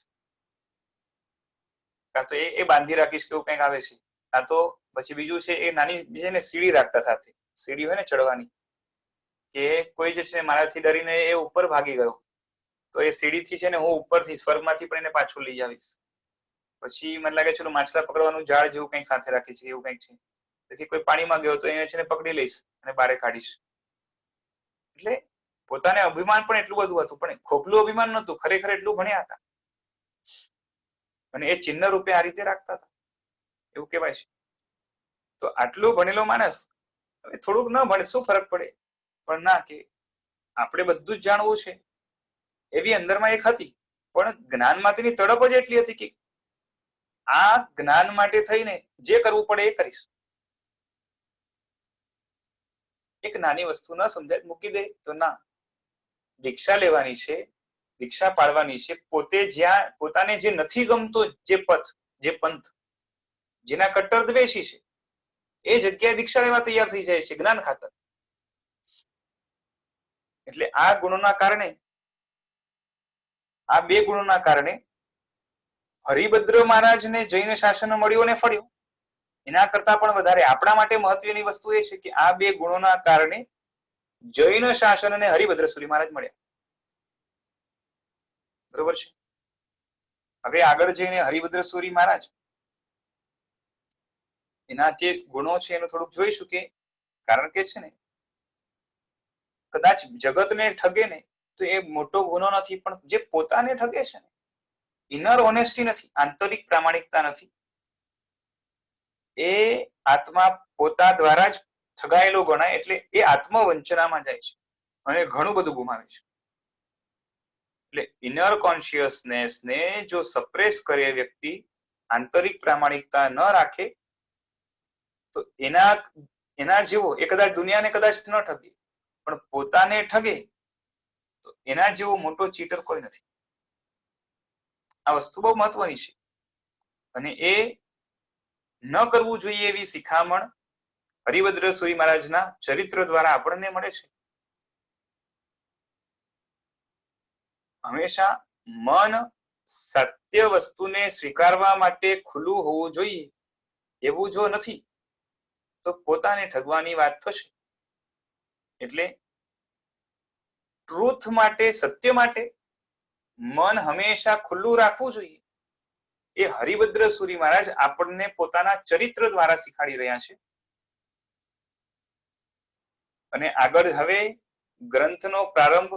કાં તો એ બાંધી રાખીશ, કેવું કંઈક આવે છે. કાં તો પછી બીજું છે એ નાની છે ને સીડી રાખતા સાથે, સીડી હોય ને ચડવાની, કે કોઈ જે છે મારાથી ડરીને એ ઉપર ભાગી ગયો તો એ સીડીથી છે ને હું ઉપરથી સ્વર્ગમાંથી પણ એને પાછું લઈ આવીશ. પછી મને લાગે છે માછલા પકડવાનું જાળ જેવું કંઈક સાથે રાખે છે, એવું કંઈક છે, કે કોઈ પાણીમાં ગયો તો એને છે ને પકડી લઈશ અને બારે કાઢીશ. એટલે પોતાને અભિમાન પણ એટલું બધું હતું, પણ ખોખલું અભિમાન નહોતું, ખરેખર એટલું ભણ્યા હતા અને એ ચિહ્ન રૂપે આ રીતે રાખતા હતા, એવું કહેવાય છે. તો આટલું ભણેલો માણસ હવે થોડુંક ન ભણે શું ફરક પડે, પણ ના, કે આપણે બધું જ જાણવું છે એવી અંદરમાં એક હતી. પણ જ્ઞાન માટેની તડપ જ એટલી હતી કે આ જ્ઞાન માટે થઈને જે કરવું પડે એ કરીશ. એક નાની વસ્તુ ન સમજાય મૂકી દે તો ના, દીક્ષા લેવાની છે, દીક્ષા પાડવાની છે. પોતે જ્યાં પોતાને જે નથી ગમતો, જે પથ, જે પંથ, જેના કટ્ટર દ્વેષી છે, એ જગ્યાએ દીક્ષા લેવા તૈયાર થઈ જાય છે જ્ઞાન ખાતર. એટલે આ ગુણોના કારણે, આ 2 ગુણોના કારણે હરિભદ્ર મહારાજને જૈન શાસન મળ્યું અને ફળ્યું, એના કરતા પણ વધારે આપણા માટે મહત્વની વસ્તુ એ છે કે આ બે ગુણોના કારણે જૈન શાસન અને હરિભદ્ર સૂરી મહારાજ મળ્યા. બરોબર છે. હવે આગળ જઈને હરિભદ્ર સૂરી મહારાજ એના જે ગુણો છે એનું થોડુંક જોઈશું કે કારણ કે છે ને કદાચ જગતને ઠગે ને તો એ મોટો ગુનો નથી, પણ જે પોતાને ઠગે છે ને, ઇનર ઓનેસ્ટી નથી, આંતરિક પ્રામાણિકતા નથી, એ આત્મા પોતા દ્વારા જ ઠગાયેલો ગણાય, એટલે એ આત્મવંચનામાં જાય છે અને ઘણું બધું ગુમાવે છે. એટલે ઇનર કોન્શિયસનેસ ને જો સપ્રેસ કરે વ્યક્તિ, આંતરિક પ્રામાણિકતા ન રાખે, તો એના જેવો એ કદાચ દુનિયાને કદાચ ન ઠગે, પણ પોતાને ઠગે તો એના જેવો મોટો ચીટર કોઈ નથી. આ વસ્તુ બહુ મહત્વની છે અને એ ન કરવું જોઈએ એવી શિખામણ હરિભદ્ર સૂરી મહારાજના ચરિત્ર દ્વારા આપણને મળે છે. હંમેશા મન સત્ય વસ્તુને સ્વીકારવા માટે ખુલ્લું હોવું જોઈએ, એવું જો નથી તો પોતાને ઠગવાની વાત થશે. એટલે ટ્રુથ માટે, સત્ય માટે મન હંમેશા ખુલ્લું રાખવું જોઈએ. એ હરિભદ્ર સૂરી મહારાજ આપણને પોતાના ચરિત્ર દ્વારા શીખાડી રહ્યા છે. અને આગળ હવે ગ્રંથનો પ્રારંભ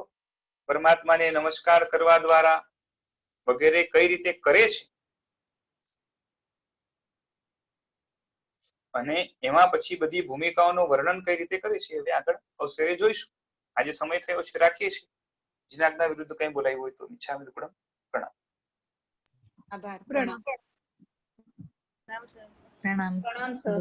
પરમાત્માને નમસ્કાર કરવા દ્વારા વગેરે કઈ રીતે કરે છે અને એમાં પછી બધી ભૂમિકાઓનું વર્ણન કઈ રીતે કરે છે હવે આગળ અવસરે જોઈશું. આજે સમય થયો છે, રાખીએ છીએ. જીનાજ્ઞા વિરુદ્ધ કઈ બોલાયું હોય તો ઈચ્છા પ્રણામ. આભાર. પ્રણામ. પ્રણામ. પ્રણામ સર.